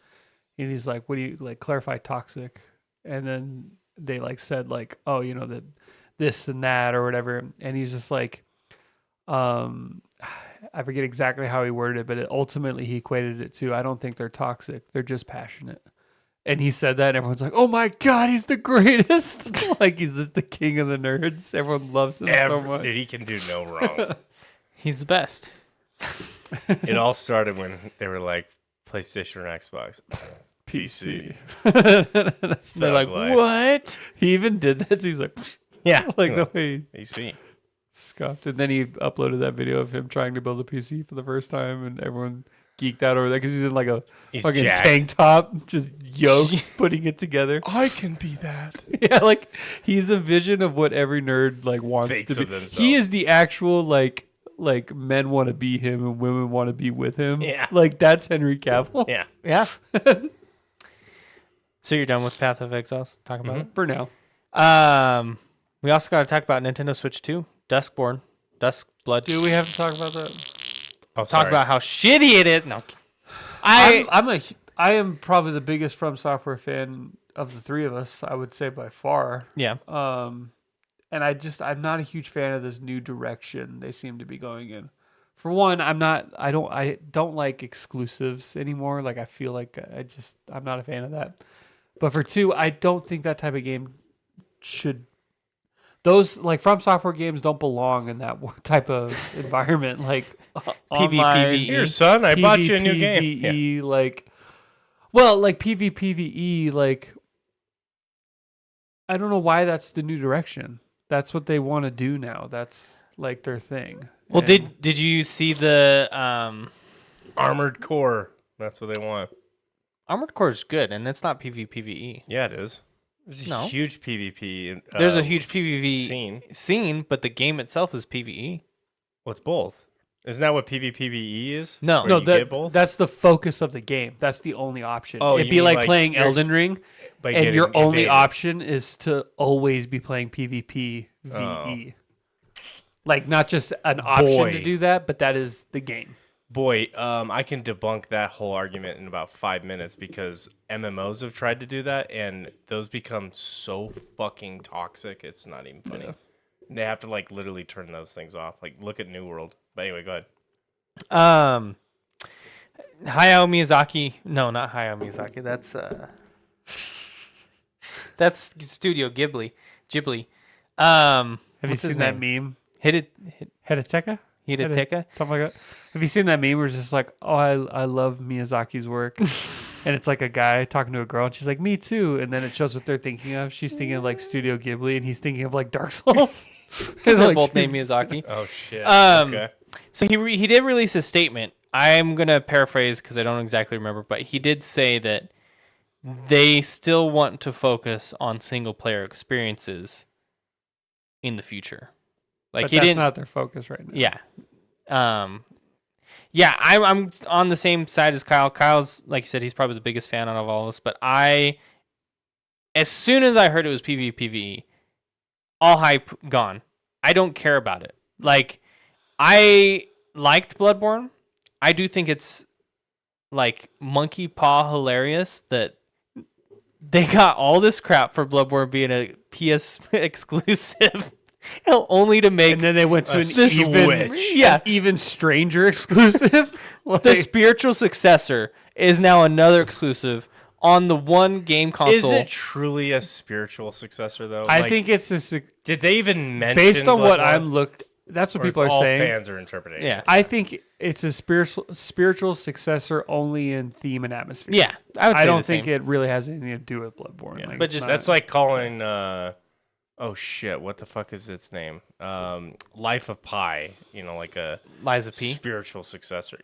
Speaker 3: And he's like, "What do you like? Clarify toxic." And then they like said like, "Oh, you know, that this and that or whatever." And he's just like, I forget exactly how he worded it, but ultimately he equated it to, I don't think they're toxic. They're just passionate. And he said that, and everyone's like, oh my God, he's the greatest. Like, he's just the king of the nerds. Everyone loves him so much.
Speaker 1: He can do no wrong.
Speaker 2: He's the best.
Speaker 1: It all started when they were like PlayStation or Xbox.
Speaker 3: PC.
Speaker 1: Thug
Speaker 3: They're like,
Speaker 1: life.
Speaker 3: what? He even did that. So he's like,
Speaker 1: Yeah.
Speaker 3: like the way he
Speaker 1: PC.
Speaker 3: scuffed. And then he uploaded that video of him trying to build a PC for the first time, and everyone geeked out over that because he's in like a
Speaker 1: He's
Speaker 3: fucking
Speaker 1: jacked.
Speaker 3: tank top, just yoked, putting it together.
Speaker 1: I can be that.
Speaker 3: Yeah, like he's a vision of what every nerd like wants
Speaker 1: Thinks
Speaker 3: to
Speaker 1: of
Speaker 3: be.
Speaker 1: themselves.
Speaker 3: He is the actual like men want to be him and women want to be with him.
Speaker 1: Yeah.
Speaker 3: Like that's Henry Cavill.
Speaker 1: Yeah.
Speaker 2: Yeah. So you're done with Path of Exiles? Talk about
Speaker 3: For now.
Speaker 2: it. We also got to talk about Nintendo Switch 2, Duskborn, Duskblood.
Speaker 3: Do we have to talk about that?
Speaker 1: Oh,
Speaker 2: Talk
Speaker 1: sorry.
Speaker 2: about how shitty it is. No,
Speaker 3: I am probably the biggest From Software fan of the three of us. I would say by far.
Speaker 2: yeah.
Speaker 3: And I'm not a huge fan of this new direction they seem to be going in. For one, I don't like exclusives anymore. Like I feel like I'm not a fan of that. But for two, I don't think that type of game should those like From Software games don't belong in that type of environment. Like online,
Speaker 1: Here, son, I bought you a new game.
Speaker 3: PvE, like, well, like PvPvE, like, I don't know why that's the new direction. That's what they want to do now. That's like their thing.
Speaker 2: Well,
Speaker 3: And
Speaker 2: did you see the
Speaker 1: Armored Core. That's what they want.
Speaker 2: Armored Core is good, and it's not PvPvE.
Speaker 1: Yeah, it is. There's a
Speaker 2: No.
Speaker 1: huge PvP.
Speaker 2: There's a huge PvP
Speaker 1: scene.
Speaker 2: but the game itself is PvE.
Speaker 1: What's both? Isn't that what PvPvE is?
Speaker 2: No.
Speaker 1: Where
Speaker 3: no,
Speaker 1: you get both?
Speaker 3: that's the focus of the game. That's the only option.
Speaker 1: Oh,
Speaker 3: It'd
Speaker 1: you
Speaker 3: be
Speaker 1: mean
Speaker 3: like
Speaker 1: like
Speaker 3: playing
Speaker 1: you're
Speaker 3: Elden Ring,
Speaker 1: By
Speaker 3: and
Speaker 1: getting
Speaker 3: your only
Speaker 1: invaded.
Speaker 3: option is to always be playing PvPvE.
Speaker 1: Oh.
Speaker 3: Like, not just an option to
Speaker 1: Boy.
Speaker 3: do that, but that is the game.
Speaker 1: Boy, I can debunk that whole argument in about 5 minutes because MMOs have tried to do that, and those become so fucking toxic. It's not even funny.
Speaker 3: Yeah.
Speaker 1: They have to like literally turn those things off. Like, look at New World. But anyway, go ahead.
Speaker 2: Hayao Miyazaki. No, not Hayao Miyazaki. That's Studio Ghibli.
Speaker 3: Have you
Speaker 2: What's his
Speaker 3: seen that
Speaker 2: name?
Speaker 3: meme? Hidetaka?
Speaker 2: Hidetaka.
Speaker 3: Something like that. Have you seen that meme where it's just like, oh, I love Miyazaki's work? And it's like a guy talking to a girl, and she's like, me too. And then it shows what they're thinking of. She's thinking of like Studio Ghibli, and he's thinking of like Dark Souls.
Speaker 2: Because they're
Speaker 3: like,
Speaker 2: both
Speaker 3: dude,
Speaker 2: named Miyazaki.
Speaker 1: Oh shit.
Speaker 2: Okay. So he did release a statement. I'm gonna paraphrase because I don't exactly remember, but he did say that they still want to focus on single player experiences in the future. Like
Speaker 3: but
Speaker 2: he
Speaker 3: that's
Speaker 2: didn't.
Speaker 3: not their focus right now.
Speaker 2: Yeah. Yeah, I'm on the same side as Kyle. Kyle's, like you said, he's probably the biggest fan out of all of us. But as soon as I heard it was PvPvE, all hype gone. I don't care about it. Like, I liked Bloodborne. I do think it's like monkey paw hilarious that they got all this crap for Bloodborne being a PS exclusive, only to make
Speaker 3: And then they went to an
Speaker 1: Switch.
Speaker 3: even stranger exclusive. Like,
Speaker 2: the spiritual successor is now another exclusive on the one game console.
Speaker 1: Is it truly a spiritual successor though?
Speaker 3: I
Speaker 1: Like,
Speaker 3: think it's a,
Speaker 1: Did they even mention
Speaker 3: based on what
Speaker 1: Bloodborne?
Speaker 3: I'm looked. That's what
Speaker 1: Or
Speaker 3: people
Speaker 1: it's
Speaker 3: are
Speaker 1: all
Speaker 3: saying.
Speaker 1: fans are interpreting.
Speaker 2: Yeah.
Speaker 3: I think it's a spiritual successor only in theme and atmosphere.
Speaker 2: Yeah, I would say
Speaker 3: I don't
Speaker 2: the same.
Speaker 3: think it really has anything to do with Bloodborne.
Speaker 1: Yeah.
Speaker 3: Like,
Speaker 2: But
Speaker 3: it's
Speaker 2: just-
Speaker 3: not-
Speaker 1: That's like calling oh shit, what the fuck is its name? Life of Pi, like a
Speaker 2: Liza P.
Speaker 1: spiritual successor.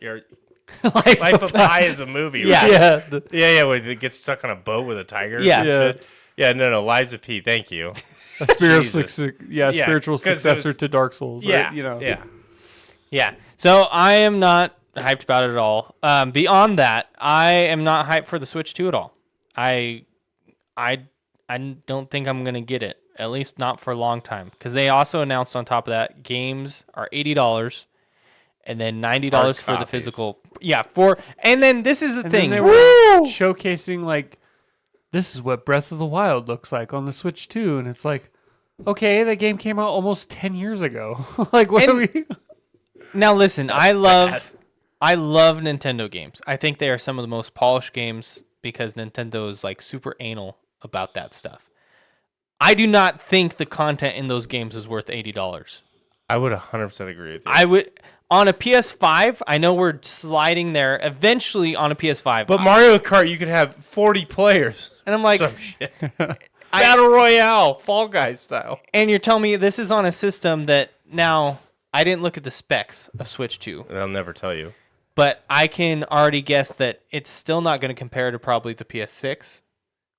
Speaker 3: Life
Speaker 1: Of Pi is a movie.
Speaker 2: Yeah.
Speaker 1: Right? Yeah, where it gets stuck on a boat with a tiger. or
Speaker 2: Yeah.
Speaker 1: some
Speaker 3: Yeah.
Speaker 1: shit. Yeah, no, Liza P, thank you.
Speaker 3: a spiritual,
Speaker 1: Jesus.
Speaker 3: yeah,
Speaker 1: Yeah,
Speaker 3: spiritual
Speaker 1: 'cause it
Speaker 3: successor
Speaker 1: was-
Speaker 3: to Dark Souls.
Speaker 1: Yeah,
Speaker 3: right?
Speaker 1: yeah.
Speaker 2: Yeah. So I am not hyped about it at all. Beyond that, I am not hyped for the Switch 2 at all. I don't think I'm gonna get it. At least not for a long time. Because they also announced on top of that, games are $80 and then $90 for the
Speaker 1: copies.
Speaker 2: physical. Yeah, and then this is the
Speaker 3: And
Speaker 2: thing.
Speaker 3: then they were showcasing like, this is what Breath of the Wild looks like on the Switch 2, and it's like, okay, that game came out almost 10 years ago. Like, what are we?
Speaker 2: Now listen, I love Nintendo games. I think they are some of the most polished games because Nintendo is like super anal about that stuff. I do not think the content in those games is worth $80.
Speaker 1: I would 100% agree with you.
Speaker 2: I would on a PS5. I know we're sliding there. Eventually on a PS5,
Speaker 1: but Mario Kart, you could have 40 players.
Speaker 2: and I'm like,
Speaker 1: Some shit. Battle Royale, Fall Guys style.
Speaker 2: and you're telling me this is on a system that now I didn't look at the specs of Switch 2,
Speaker 1: They'll never tell you.
Speaker 2: but I can already guess that it's still not going to compare to probably the PS6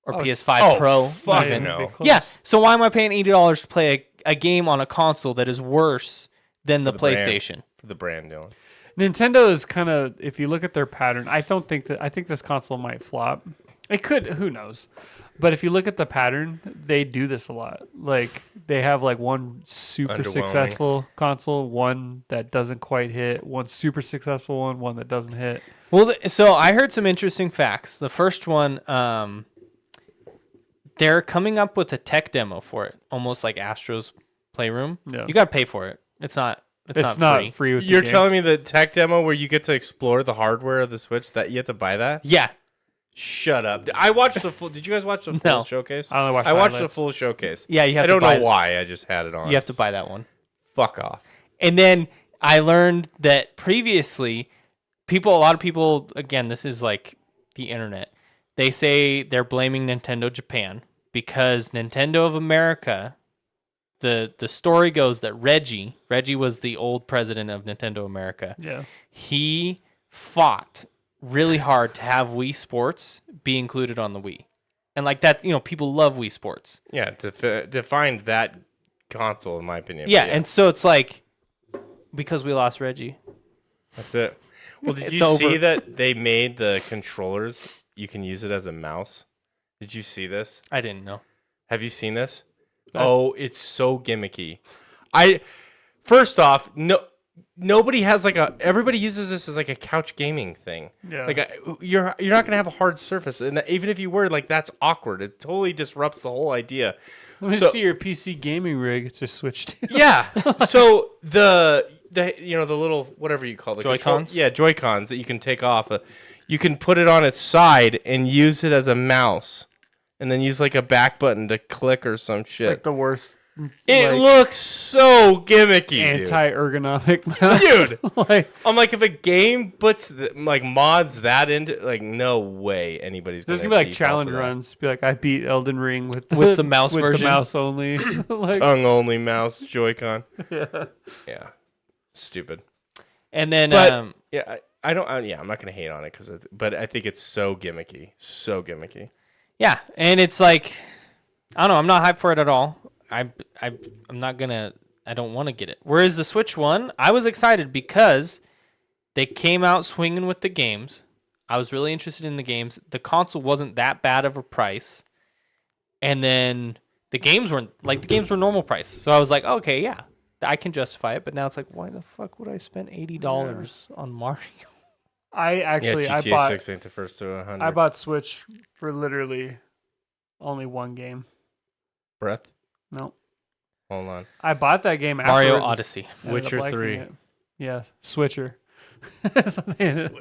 Speaker 2: or PS5 Pro.
Speaker 1: fuck
Speaker 2: even.
Speaker 1: no.
Speaker 2: Yeah. So why am I paying $80 to play a game on a console that is worse than the
Speaker 1: brand.
Speaker 2: PlayStation?
Speaker 1: For the brand, Dylan.
Speaker 3: Nintendo is kind of, if you look at their pattern, I think this console might flop. It could, who knows? But if you look at the pattern, they do this a lot. Like, they have like one super
Speaker 1: Underwhelming.
Speaker 3: successful console, one that doesn't quite hit, one super successful one that doesn't hit.
Speaker 2: Well, so I heard some interesting facts. The first one, they're coming up with a tech demo for it, almost like Astro's Playroom.
Speaker 3: Yeah.
Speaker 2: You got to pay for it. It's not free.
Speaker 3: with the
Speaker 1: You're
Speaker 3: game.
Speaker 1: telling me the tech demo where you get to explore the hardware of the Switch, that you have to buy that?
Speaker 2: Yeah.
Speaker 1: Shut up. I watched the full. Did you guys watch the full
Speaker 2: No.
Speaker 1: showcase?
Speaker 3: I only watched
Speaker 1: I watched the
Speaker 3: highlights.
Speaker 1: full showcase.
Speaker 2: Yeah, you have
Speaker 1: I
Speaker 2: to
Speaker 1: don't
Speaker 2: buy
Speaker 1: know
Speaker 2: it.
Speaker 1: why. I just had it on.
Speaker 2: You have to buy that one.
Speaker 1: Fuck off.
Speaker 2: And then I learned that previously, a lot of people, again, this is like the internet. They say they're blaming Nintendo Japan because Nintendo of America. The story goes that Reggie was the old president of Nintendo America.
Speaker 3: Yeah.
Speaker 2: He fought really hard to have Wii Sports be included on the Wii. And like that, people love Wii Sports.
Speaker 1: Yeah, to find that console, in my opinion.
Speaker 2: Yeah,
Speaker 1: But
Speaker 2: and so it's like, because we lost Reggie.
Speaker 1: that's it. Well, did
Speaker 2: It's
Speaker 1: you see
Speaker 2: over.
Speaker 1: that they made the controllers? You can use it as a mouse. Did you see this?
Speaker 2: I didn't know.
Speaker 1: Have you seen this? Oh, it's so gimmicky. First off, nobody has everybody uses this as like a couch gaming thing.
Speaker 3: Yeah.
Speaker 1: You're not gonna have a hard surface, and even if you were, that's awkward. It totally disrupts the whole idea.
Speaker 3: Let me
Speaker 1: So-
Speaker 3: see your PC gaming rig. It's just switched.
Speaker 1: Yeah. So the little whatever you call it,
Speaker 2: Joy-Cons?
Speaker 1: Yeah, Joy-Cons that you can take off. You can put it on its side and use it as a mouse, and then use like a back button to click or some shit.
Speaker 3: Like the worst.
Speaker 1: It looks so gimmicky,
Speaker 3: Anti-ergonomic mouse.
Speaker 1: dude.
Speaker 3: Like,
Speaker 1: I'm like, if a game puts mods that into, no way anybody's
Speaker 3: there's
Speaker 1: gonna
Speaker 3: gonna be like
Speaker 1: default
Speaker 3: challenge
Speaker 1: to that.
Speaker 3: runs. Be like, I beat Elden Ring with
Speaker 2: With the mouse
Speaker 3: with
Speaker 2: version?
Speaker 3: the mouse only. Like,
Speaker 1: Tongue only mouse Joy-Con.
Speaker 3: yeah.
Speaker 1: Yeah, stupid.
Speaker 2: And then,
Speaker 1: But yeah, I don't. I'm not gonna hate on it but I think it's so gimmicky,
Speaker 2: yeah, and it's like, I don't know. I'm not hyped for it at all. I'm not gonna. I don't want to get it. Whereas the Switch one, I was excited because they came out swinging with the games. I was really interested in the games. The console wasn't that bad of a price, and then the games were normal price. So I was like, okay, yeah, I can justify it. But now it's like, why the fuck would I spend $80 on Mario?
Speaker 3: I actually
Speaker 1: Yeah,
Speaker 3: I
Speaker 1: GTA
Speaker 3: bought
Speaker 1: 6 ain't the first to 100.
Speaker 3: I bought Switch for literally only one game.
Speaker 1: Breath.
Speaker 3: No.
Speaker 1: Hold on.
Speaker 3: I bought that game
Speaker 2: Mario
Speaker 3: afterwards.
Speaker 2: Odyssey.
Speaker 3: Ended up
Speaker 1: Witcher
Speaker 3: liking
Speaker 1: 3.
Speaker 3: it. Yeah, Switcher.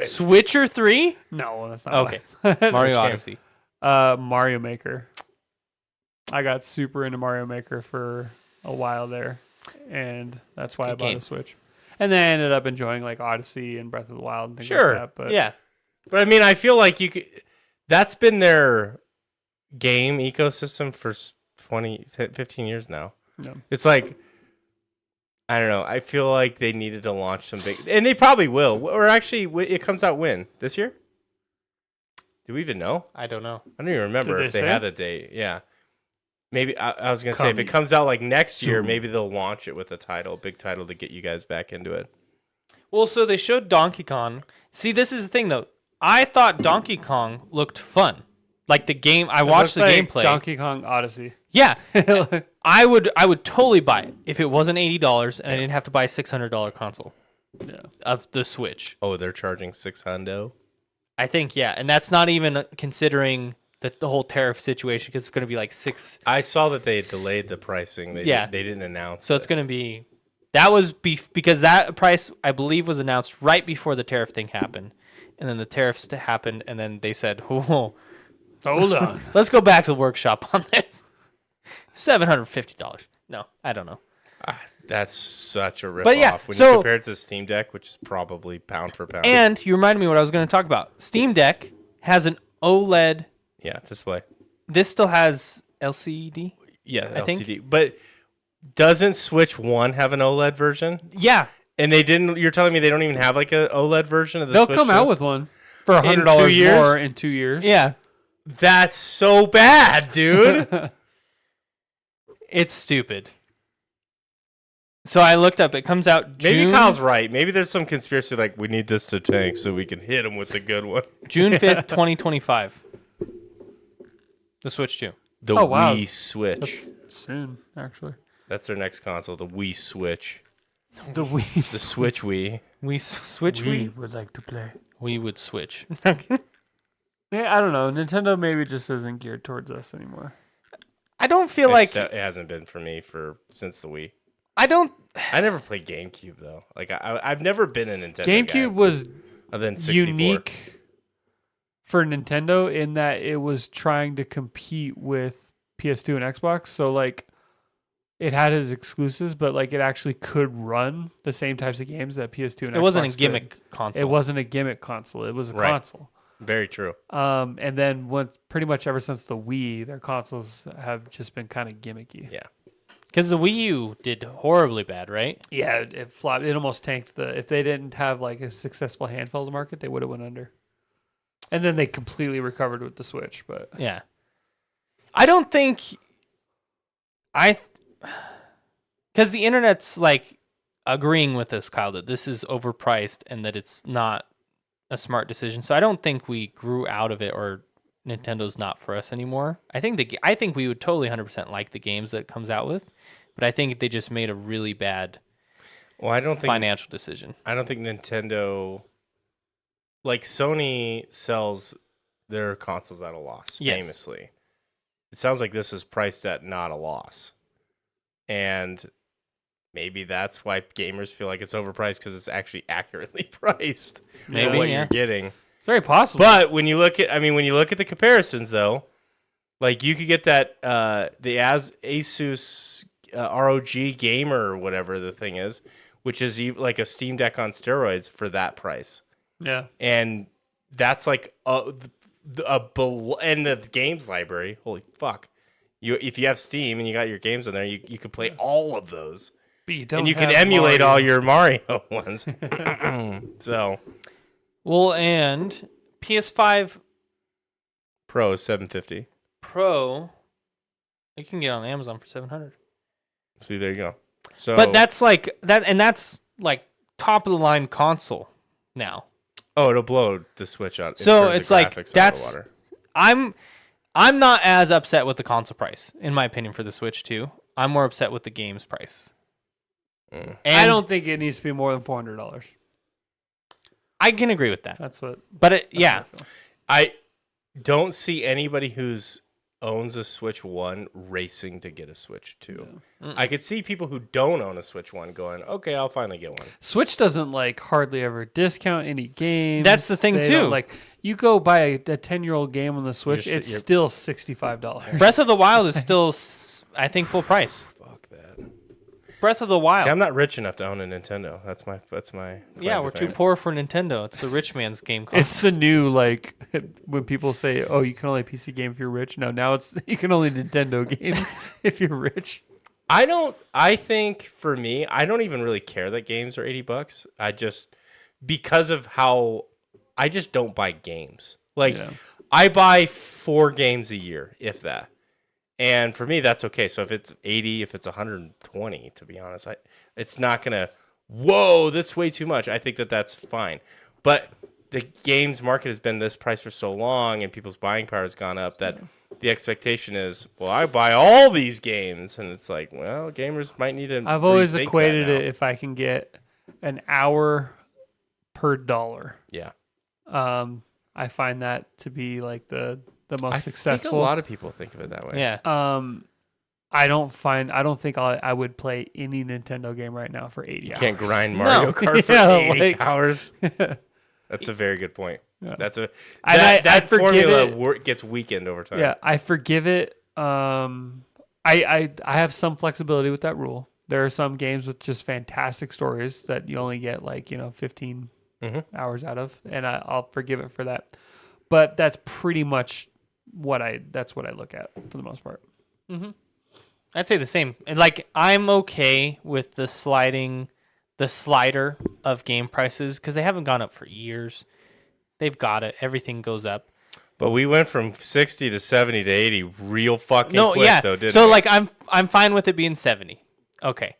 Speaker 2: Switcher 3?
Speaker 3: No, that's not
Speaker 2: Okay.
Speaker 3: why.
Speaker 2: Mario
Speaker 1: game?
Speaker 2: Odyssey.
Speaker 3: Mario Maker. I got super into Mario Maker for a while there, and that's why I
Speaker 2: good
Speaker 3: bought
Speaker 2: game.
Speaker 3: a Switch. And then I ended up enjoying like Odyssey and Breath of the Wild and things
Speaker 1: Sure.
Speaker 3: like that. But
Speaker 2: Yeah.
Speaker 1: But I mean, I feel like you could. That's been their game ecosystem for 15 years now.
Speaker 3: No.
Speaker 1: It's like, I don't know. I feel like they needed to launch some big, and they probably will. Or actually, it comes out when this year? Do we even know?
Speaker 2: I don't know.
Speaker 1: I don't even remember
Speaker 3: Did
Speaker 1: if
Speaker 3: they
Speaker 1: they
Speaker 3: say?
Speaker 1: had a date. Yeah. Maybe I was gonna say if it
Speaker 3: Coming
Speaker 1: comes out like next year,
Speaker 3: soon.
Speaker 1: maybe they'll launch it with a big title to get you guys back into it.
Speaker 2: Well, so they showed Donkey Kong. See, this is the thing though. I thought Donkey Kong looked fun. Like the game, I watched the
Speaker 3: Looks like
Speaker 2: gameplay.
Speaker 3: Donkey Kong Odyssey.
Speaker 2: Yeah, I would totally buy it if it wasn't $80 and I didn't have to buy a $600 console
Speaker 3: Yeah.
Speaker 2: of the Switch.
Speaker 1: Oh, they're charging $600.
Speaker 2: I think and that's not even considering the whole tariff situation because it's going to be like $6.
Speaker 1: I saw that they had delayed the pricing. They didn't announce.
Speaker 2: So it's going to be because that price I believe was announced right before the tariff thing happened, and then the tariffs happened, and then they said, "Oh,
Speaker 3: Hold on.
Speaker 2: let's go back to the workshop on this." $750. No, I don't know.
Speaker 1: That's such a rip
Speaker 2: But yeah,
Speaker 1: off when
Speaker 2: so-
Speaker 1: you compare it to Steam Deck, which is probably pound for pound.
Speaker 2: And you reminded me what I was going to talk about. Steam Deck has an OLED.
Speaker 1: yeah, display.
Speaker 2: This still has LCD.
Speaker 1: Yeah,
Speaker 2: I think-
Speaker 1: LCD. But doesn't Switch 1 have an OLED version?
Speaker 2: Yeah,
Speaker 1: And they didn't. You're telling me they don't even have like a OLED version of the
Speaker 3: They'll
Speaker 1: Switch
Speaker 3: come
Speaker 1: 2?
Speaker 3: out with one for
Speaker 1: In 2
Speaker 3: $100
Speaker 1: years?
Speaker 3: more in 2 years.
Speaker 2: yeah.
Speaker 1: That's so bad, dude.
Speaker 2: It's stupid. So I looked up. It comes out
Speaker 1: Maybe
Speaker 2: June,
Speaker 1: Kyle's right. Maybe there's some conspiracy like we need this to tank so we can hit him with the good one.
Speaker 2: June 5th, 2025. The Switch 2.
Speaker 1: The
Speaker 3: Oh, wow.
Speaker 1: Wii Switch.
Speaker 3: That's soon, actually.
Speaker 1: That's their next console, the Wii Switch.
Speaker 3: The Wii.
Speaker 1: The Switch Wii.
Speaker 2: Switch
Speaker 3: we
Speaker 2: Wii?
Speaker 3: would like to play.
Speaker 2: We would switch.
Speaker 3: Yeah, I don't know. Nintendo maybe just isn't geared towards us anymore.
Speaker 2: I don't feel like
Speaker 1: It hasn't been for me since the Wii.
Speaker 2: I don't.
Speaker 1: I never played GameCube though. Like I've never been a Nintendo
Speaker 3: GameCube
Speaker 1: guy,
Speaker 3: was
Speaker 1: other than 64.
Speaker 3: unique for Nintendo in that it was trying to compete with PS2 and Xbox. So like it had its exclusives, but like it actually could run the same types of games that PS2 and Xbox
Speaker 2: It wasn't a
Speaker 3: could.
Speaker 2: gimmick console.
Speaker 3: It wasn't a gimmick console. It was a
Speaker 1: Right.
Speaker 3: console.
Speaker 1: Very true.
Speaker 3: And then once pretty much ever since the Wii, their consoles have just been kind of gimmicky.
Speaker 1: Yeah.
Speaker 2: Because the Wii U did horribly bad, right?
Speaker 3: Yeah, it flopped. It almost tanked the. If they didn't have like a successful handheld market, they would have went under. And then they completely recovered with the Switch. But
Speaker 2: Yeah. I don't think because the internet's like agreeing with us, Kyle, that this is overpriced and that it's not a smart decision. So I don't think we grew out of it or Nintendo's not for us anymore. I think we would totally 100% like the games that it comes out with, but I think they just made a really bad
Speaker 1: Well, I don't think
Speaker 2: financial decision.
Speaker 1: I don't think Nintendo, like Sony, sells their consoles at a loss.
Speaker 2: Yes.
Speaker 1: Famously, it sounds like this is priced at not a loss, and maybe that's why gamers feel like it's overpriced because it's actually accurately priced for
Speaker 2: Maybe,
Speaker 1: what
Speaker 2: yeah.
Speaker 1: you're getting.
Speaker 3: it's very possible.
Speaker 1: But when you look at, when you look at the comparisons, though, like you could get that the Asus ROG Gamer or whatever the thing is, which is like a Steam Deck on steroids for that price,
Speaker 3: yeah,
Speaker 1: and that's like and the games library. Holy fuck! If you have Steam and you got your games on there, you can play all of those,
Speaker 3: but you don't
Speaker 1: and you can
Speaker 3: have
Speaker 1: emulate
Speaker 3: Mario.
Speaker 1: all your Mario ones. So
Speaker 2: Well, and PS5
Speaker 1: Pro is $750.
Speaker 2: Pro, you can get on Amazon for $700.
Speaker 1: See, there you go. So,
Speaker 2: But that's like that's like top of the line console now.
Speaker 1: it'll blow the Switch out. in
Speaker 2: So
Speaker 1: terms of
Speaker 2: it's like
Speaker 1: graphics out of the
Speaker 2: that's
Speaker 1: water.
Speaker 2: I'm not as upset with the console price, in my opinion, for the Switch 2. I'm more upset with the game's price.
Speaker 1: Mm.
Speaker 2: And
Speaker 3: I don't think it needs to be more than $400.
Speaker 2: I can agree with that.
Speaker 3: That's what.
Speaker 2: But
Speaker 3: that's
Speaker 2: yeah,
Speaker 3: what I feel.
Speaker 1: I don't see anybody who's owns a Switch 1 racing to get a Switch 2. I could see people who don't own a Switch 1 going, okay, I'll finally get one.
Speaker 3: Switch doesn't like hardly ever discount any games.
Speaker 2: That's the thing,
Speaker 3: They
Speaker 2: too.
Speaker 3: don't, like you go buy a 10-year-old game on the Switch,
Speaker 1: You're
Speaker 3: it's
Speaker 1: st-
Speaker 3: still $65.
Speaker 2: Breath of the Wild is still, I think, full price.
Speaker 1: Fuck that.
Speaker 2: Breath of the Wild.
Speaker 1: See, I'm not rich enough to own a Nintendo. That's my
Speaker 2: Yeah,
Speaker 1: claim
Speaker 2: we're
Speaker 1: to
Speaker 2: too
Speaker 1: fame.
Speaker 2: poor for Nintendo. It's the rich man's game console.
Speaker 3: It's the new like when people say, "Oh, you can only PC game if you're rich." No, now it's you can only Nintendo game if you're rich.
Speaker 1: I think for me, I don't even really care that games are $80. I just, because of how, I just don't buy games. Like,
Speaker 3: Yeah.
Speaker 1: I buy 4 games a year, if that. And for me, that's okay. So if it's 80, if it's 120, to be honest, it's not going to, whoa, that's way too much. I think that's fine. But the games market has been this price for so long and people's buying power has gone up that the expectation is, well, I buy all these games. And it's like, well, gamers might need to
Speaker 3: I've always
Speaker 1: rethink
Speaker 3: equated
Speaker 1: that now.
Speaker 3: it if I can get an hour per dollar.
Speaker 1: Yeah.
Speaker 3: I find that to be like the most
Speaker 1: I
Speaker 3: successful.
Speaker 1: think a lot of people think of it that way.
Speaker 2: yeah.
Speaker 3: I don't think I would play any Nintendo game right now for 80
Speaker 1: You
Speaker 3: hours.
Speaker 1: can't grind Mario Kart for
Speaker 3: Yeah,
Speaker 1: 80
Speaker 3: like-
Speaker 1: hours. That's a very good point.
Speaker 3: Yeah.
Speaker 1: That's a
Speaker 3: And
Speaker 1: that
Speaker 3: I forgive
Speaker 1: formula
Speaker 3: it.
Speaker 1: gets weakened over time.
Speaker 3: Yeah, I forgive it. I have some flexibility with that rule. There are some games with just fantastic stories that you only get 15 hours out of, and I'll forgive it for that. But that's pretty much what I look at for the most part.
Speaker 2: I'd say the same. And like, I'm okay with the slider of game prices because they haven't gone up for years. They've got it. Everything goes up.
Speaker 1: But we went from 60 to 70 to 80 real fucking quick, though, didn't
Speaker 2: So
Speaker 1: we?
Speaker 2: like, I'm fine with it being 70. Okay.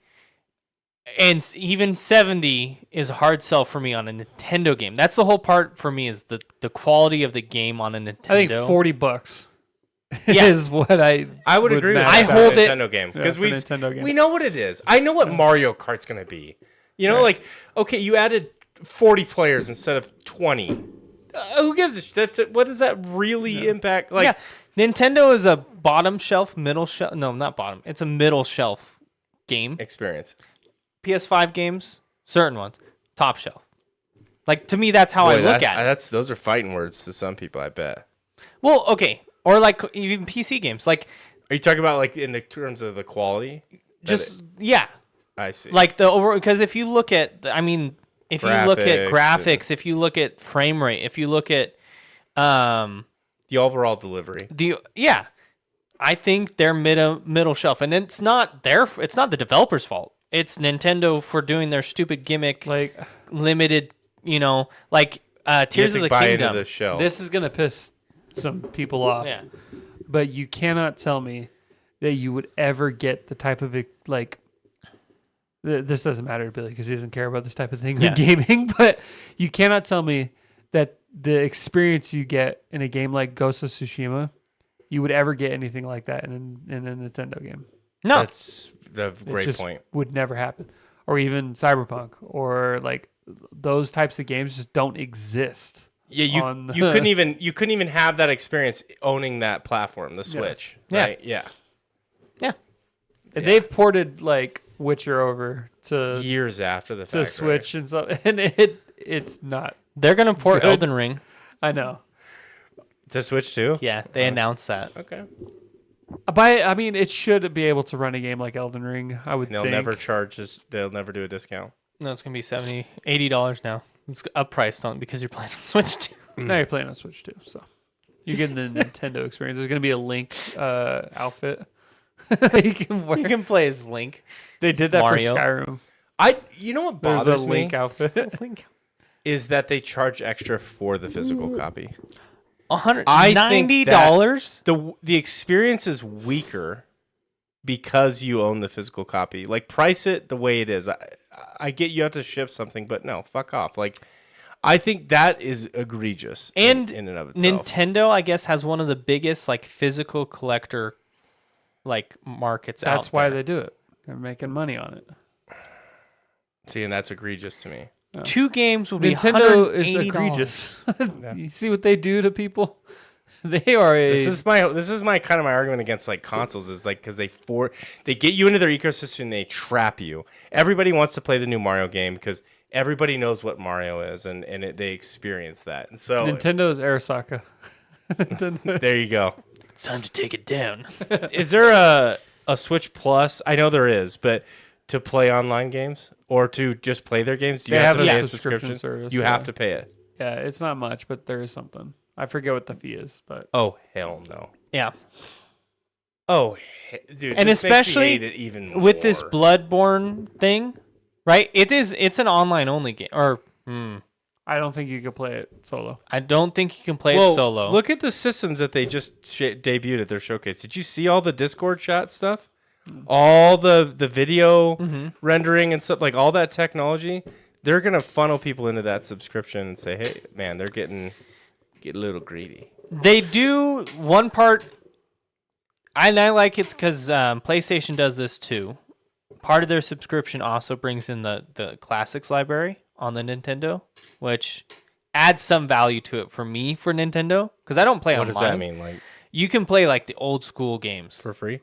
Speaker 2: And even 70 is a hard sell for me on a Nintendo game. That's the whole part for me is the quality of the game on a Nintendo.
Speaker 3: I think $40
Speaker 2: Yeah.
Speaker 3: is what I
Speaker 1: would agree with
Speaker 3: match
Speaker 1: that.
Speaker 2: I hold it-
Speaker 1: Nintendo game because
Speaker 3: for Nintendo game.
Speaker 1: we know what it is. I know what Mario Kart's gonna be. You know, like, okay, you added 40 players instead of 20. Who gives a shit? What does that really impact? Like,
Speaker 2: yeah. Nintendo is a bottom shelf, middle shelf. No, not bottom. It's a middle shelf game.
Speaker 1: experience.
Speaker 2: PS5 games, certain ones, top shelf. Like, to me, that's how I look at it.
Speaker 1: Those are fighting words to some people, I bet.
Speaker 2: Well, okay. Or like even PC games. Like,
Speaker 1: are you talking about like in the terms of the quality?
Speaker 2: Yeah.
Speaker 1: I see.
Speaker 2: Like because if you look at, if you look at graphics, if you look at frame rate, if you look at
Speaker 1: the overall delivery.
Speaker 2: I think they're middle shelf, and it's not the developer's fault. It's Nintendo for doing their stupid gimmick,
Speaker 3: like
Speaker 2: limited, like Tears of the Kingdom.
Speaker 3: This is gonna piss some people off.
Speaker 2: Yeah.
Speaker 3: But you cannot tell me that you would ever get the type of like. This doesn't matter to Billy because he doesn't care about this type of thing in gaming. But you cannot tell me that the experience you get in a game like Ghost of Tsushima, you would ever get anything like that in a Nintendo game.
Speaker 2: No,
Speaker 1: that's a great point.
Speaker 3: Would never happen. Or even Cyberpunk, or like those types of games just don't exist.
Speaker 1: Yeah, you couldn't even have that experience owning that platform, the Switch. Right? Yeah.
Speaker 3: They've ported like Witcher over to
Speaker 1: years after the
Speaker 3: to Switch,
Speaker 1: right?
Speaker 3: And so, and it's not.
Speaker 2: They're gonna port
Speaker 3: good.
Speaker 2: Elden Ring.
Speaker 3: I know.
Speaker 1: To Switch too?
Speaker 2: Yeah, they announced that.
Speaker 1: Okay.
Speaker 3: It should be able to run a game like Elden Ring. I would.
Speaker 1: They'll never charge us. They'll never do a discount.
Speaker 2: No, it's gonna be $70, $80 now. It's uppriced on because you're playing on Switch too.
Speaker 3: Now you're playing on Switch too, so you're getting the Nintendo experience. There's gonna be a Link outfit.
Speaker 2: You can play as Link.
Speaker 3: They did that
Speaker 2: Mario.
Speaker 3: for Skyrim.
Speaker 1: You know what
Speaker 3: There's
Speaker 1: bothers
Speaker 3: a
Speaker 1: me
Speaker 3: Link outfit.
Speaker 1: is that they charge extra for the physical copy.
Speaker 2: $190.
Speaker 1: The experience is weaker because you own the physical copy. Like, price it the way it is. I get you have to ship something, but no, fuck off. Like, I think that is egregious
Speaker 2: and
Speaker 1: in and of itself.
Speaker 2: Nintendo, I guess, has one of the biggest like physical collector like markets out there.
Speaker 3: That's why they do it. They're making money on it.
Speaker 1: See, and that's egregious to me.
Speaker 2: 2 games will be
Speaker 3: Nintendo
Speaker 2: $180.
Speaker 3: is egregious. You see what they do to people? They are
Speaker 1: This is my kind of my argument against like consoles is like because they get you into their ecosystem and they trap you. Everybody wants to play the new Mario game because everybody knows what Mario is and they experience that. And so
Speaker 3: Nintendo's Arasaka.
Speaker 1: There you go.
Speaker 2: It's time to take it down.
Speaker 1: Is there a Switch Plus? I know there is, but to play online games or to just play their games, do you have to pay a subscription
Speaker 3: service?
Speaker 1: You have to pay it.
Speaker 3: Yeah, it's not much, but there is something. I forget what the fee is, but
Speaker 1: Oh hell no.
Speaker 2: Yeah.
Speaker 1: Oh, dude,
Speaker 2: And
Speaker 1: this
Speaker 2: especially
Speaker 1: makes me hate it even
Speaker 2: with
Speaker 1: more.
Speaker 2: this Bloodborne thing, right? It's an online only game. Or
Speaker 3: I don't think you could play it solo.
Speaker 2: I don't think you can play it solo.
Speaker 1: Look at the systems that they just debuted at their showcase. Did you see all the Discord chat stuff? All the video rendering and stuff, like all that technology. They're gonna funnel people into that subscription and say, "Hey, man, they're getting a little greedy."
Speaker 2: They do one part, and I like it's because PlayStation does this too. Part of their subscription also brings in the classics library on the Nintendo, which adds some value to it for me for Nintendo because I don't play online.
Speaker 1: What does that mean? Like
Speaker 2: you can play like the old school games
Speaker 1: for free?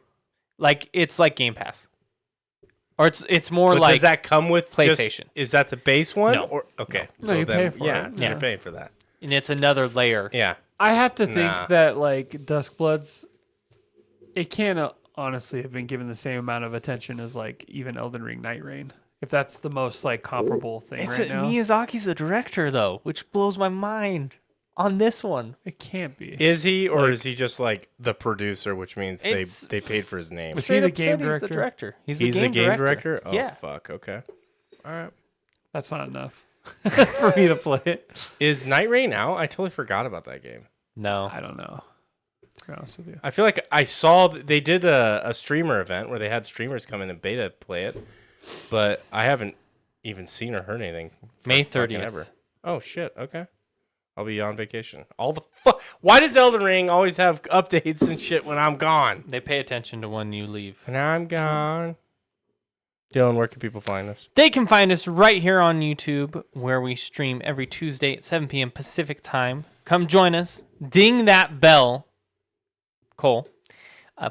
Speaker 2: Like it's like Game Pass, or it's more
Speaker 1: But
Speaker 2: like
Speaker 1: does that come with
Speaker 2: PlayStation?
Speaker 1: Is that the base one?
Speaker 2: No.
Speaker 1: Or okay,
Speaker 3: No,
Speaker 1: so
Speaker 3: you
Speaker 1: then
Speaker 3: pay for
Speaker 1: yeah,
Speaker 3: it.
Speaker 1: so
Speaker 2: Yeah.
Speaker 1: you're paying for that.
Speaker 2: and it's another layer.
Speaker 1: Yeah,
Speaker 3: I have to think
Speaker 1: Nah.
Speaker 3: that like Duskbloods, it can't honestly have been given the same amount of attention as like even Elden Ring Night Rain. If that's the most like comparable thing
Speaker 2: It's
Speaker 3: right now,
Speaker 2: Miyazaki's the director though, which blows my mind on this one.
Speaker 3: it can't be.
Speaker 1: is he or
Speaker 3: Like-
Speaker 1: is he just like the producer, which means
Speaker 2: It's-
Speaker 1: they paid for his name?
Speaker 3: Was he
Speaker 2: Straight
Speaker 3: the
Speaker 2: up
Speaker 3: game
Speaker 2: said He's
Speaker 3: director?
Speaker 2: the director. He's
Speaker 1: He's
Speaker 2: the game director.
Speaker 1: Oh
Speaker 2: Yeah.
Speaker 1: fuck. Okay. All right.
Speaker 3: That's not enough for me to play it.
Speaker 1: Is Night Rain out? I totally forgot about that game.
Speaker 2: No.
Speaker 3: I don't know. To be honest with you,
Speaker 1: I feel like I saw they did a streamer event where they had streamers come in and beta play it, but I haven't even seen or heard anything.
Speaker 2: May
Speaker 1: fucking
Speaker 2: 30th.
Speaker 1: ever. Oh shit. Okay. I'll be on vacation. Why does Elden Ring always have updates and shit when I'm gone?
Speaker 2: They pay attention to when you leave.
Speaker 1: When I'm gone. Dylan, where can people find us?
Speaker 2: They can find us right here on YouTube, where we stream every Tuesday at 7 p.m. Pacific time. Come join us. Ding that bell, Cole,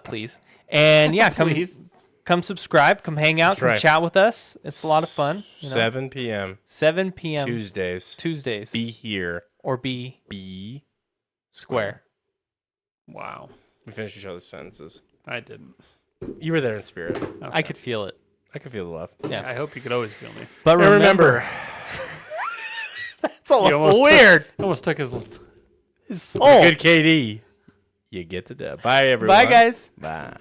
Speaker 2: please. And yeah, come
Speaker 3: Please.
Speaker 2: come subscribe, come hang out,
Speaker 1: That's
Speaker 2: come
Speaker 1: right.
Speaker 2: chat with us. It's a lot of fun.
Speaker 1: 7 p.m.
Speaker 2: 7 p.m.
Speaker 1: Tuesdays. Be here.
Speaker 2: Or be square.
Speaker 3: Wow.
Speaker 1: We finished each other's sentences.
Speaker 3: I didn't.
Speaker 1: You were there in spirit.
Speaker 3: Okay.
Speaker 2: I could feel it.
Speaker 1: I could feel the love.
Speaker 2: Yeah.
Speaker 3: I hope you could always feel me.
Speaker 2: But
Speaker 1: And remember,
Speaker 2: that's a
Speaker 3: You
Speaker 2: little
Speaker 3: almost
Speaker 2: weird.
Speaker 3: Almost took his
Speaker 2: Soul.
Speaker 1: good KD. You get the dub. Bye, everyone.
Speaker 2: Bye, guys.
Speaker 1: Bye.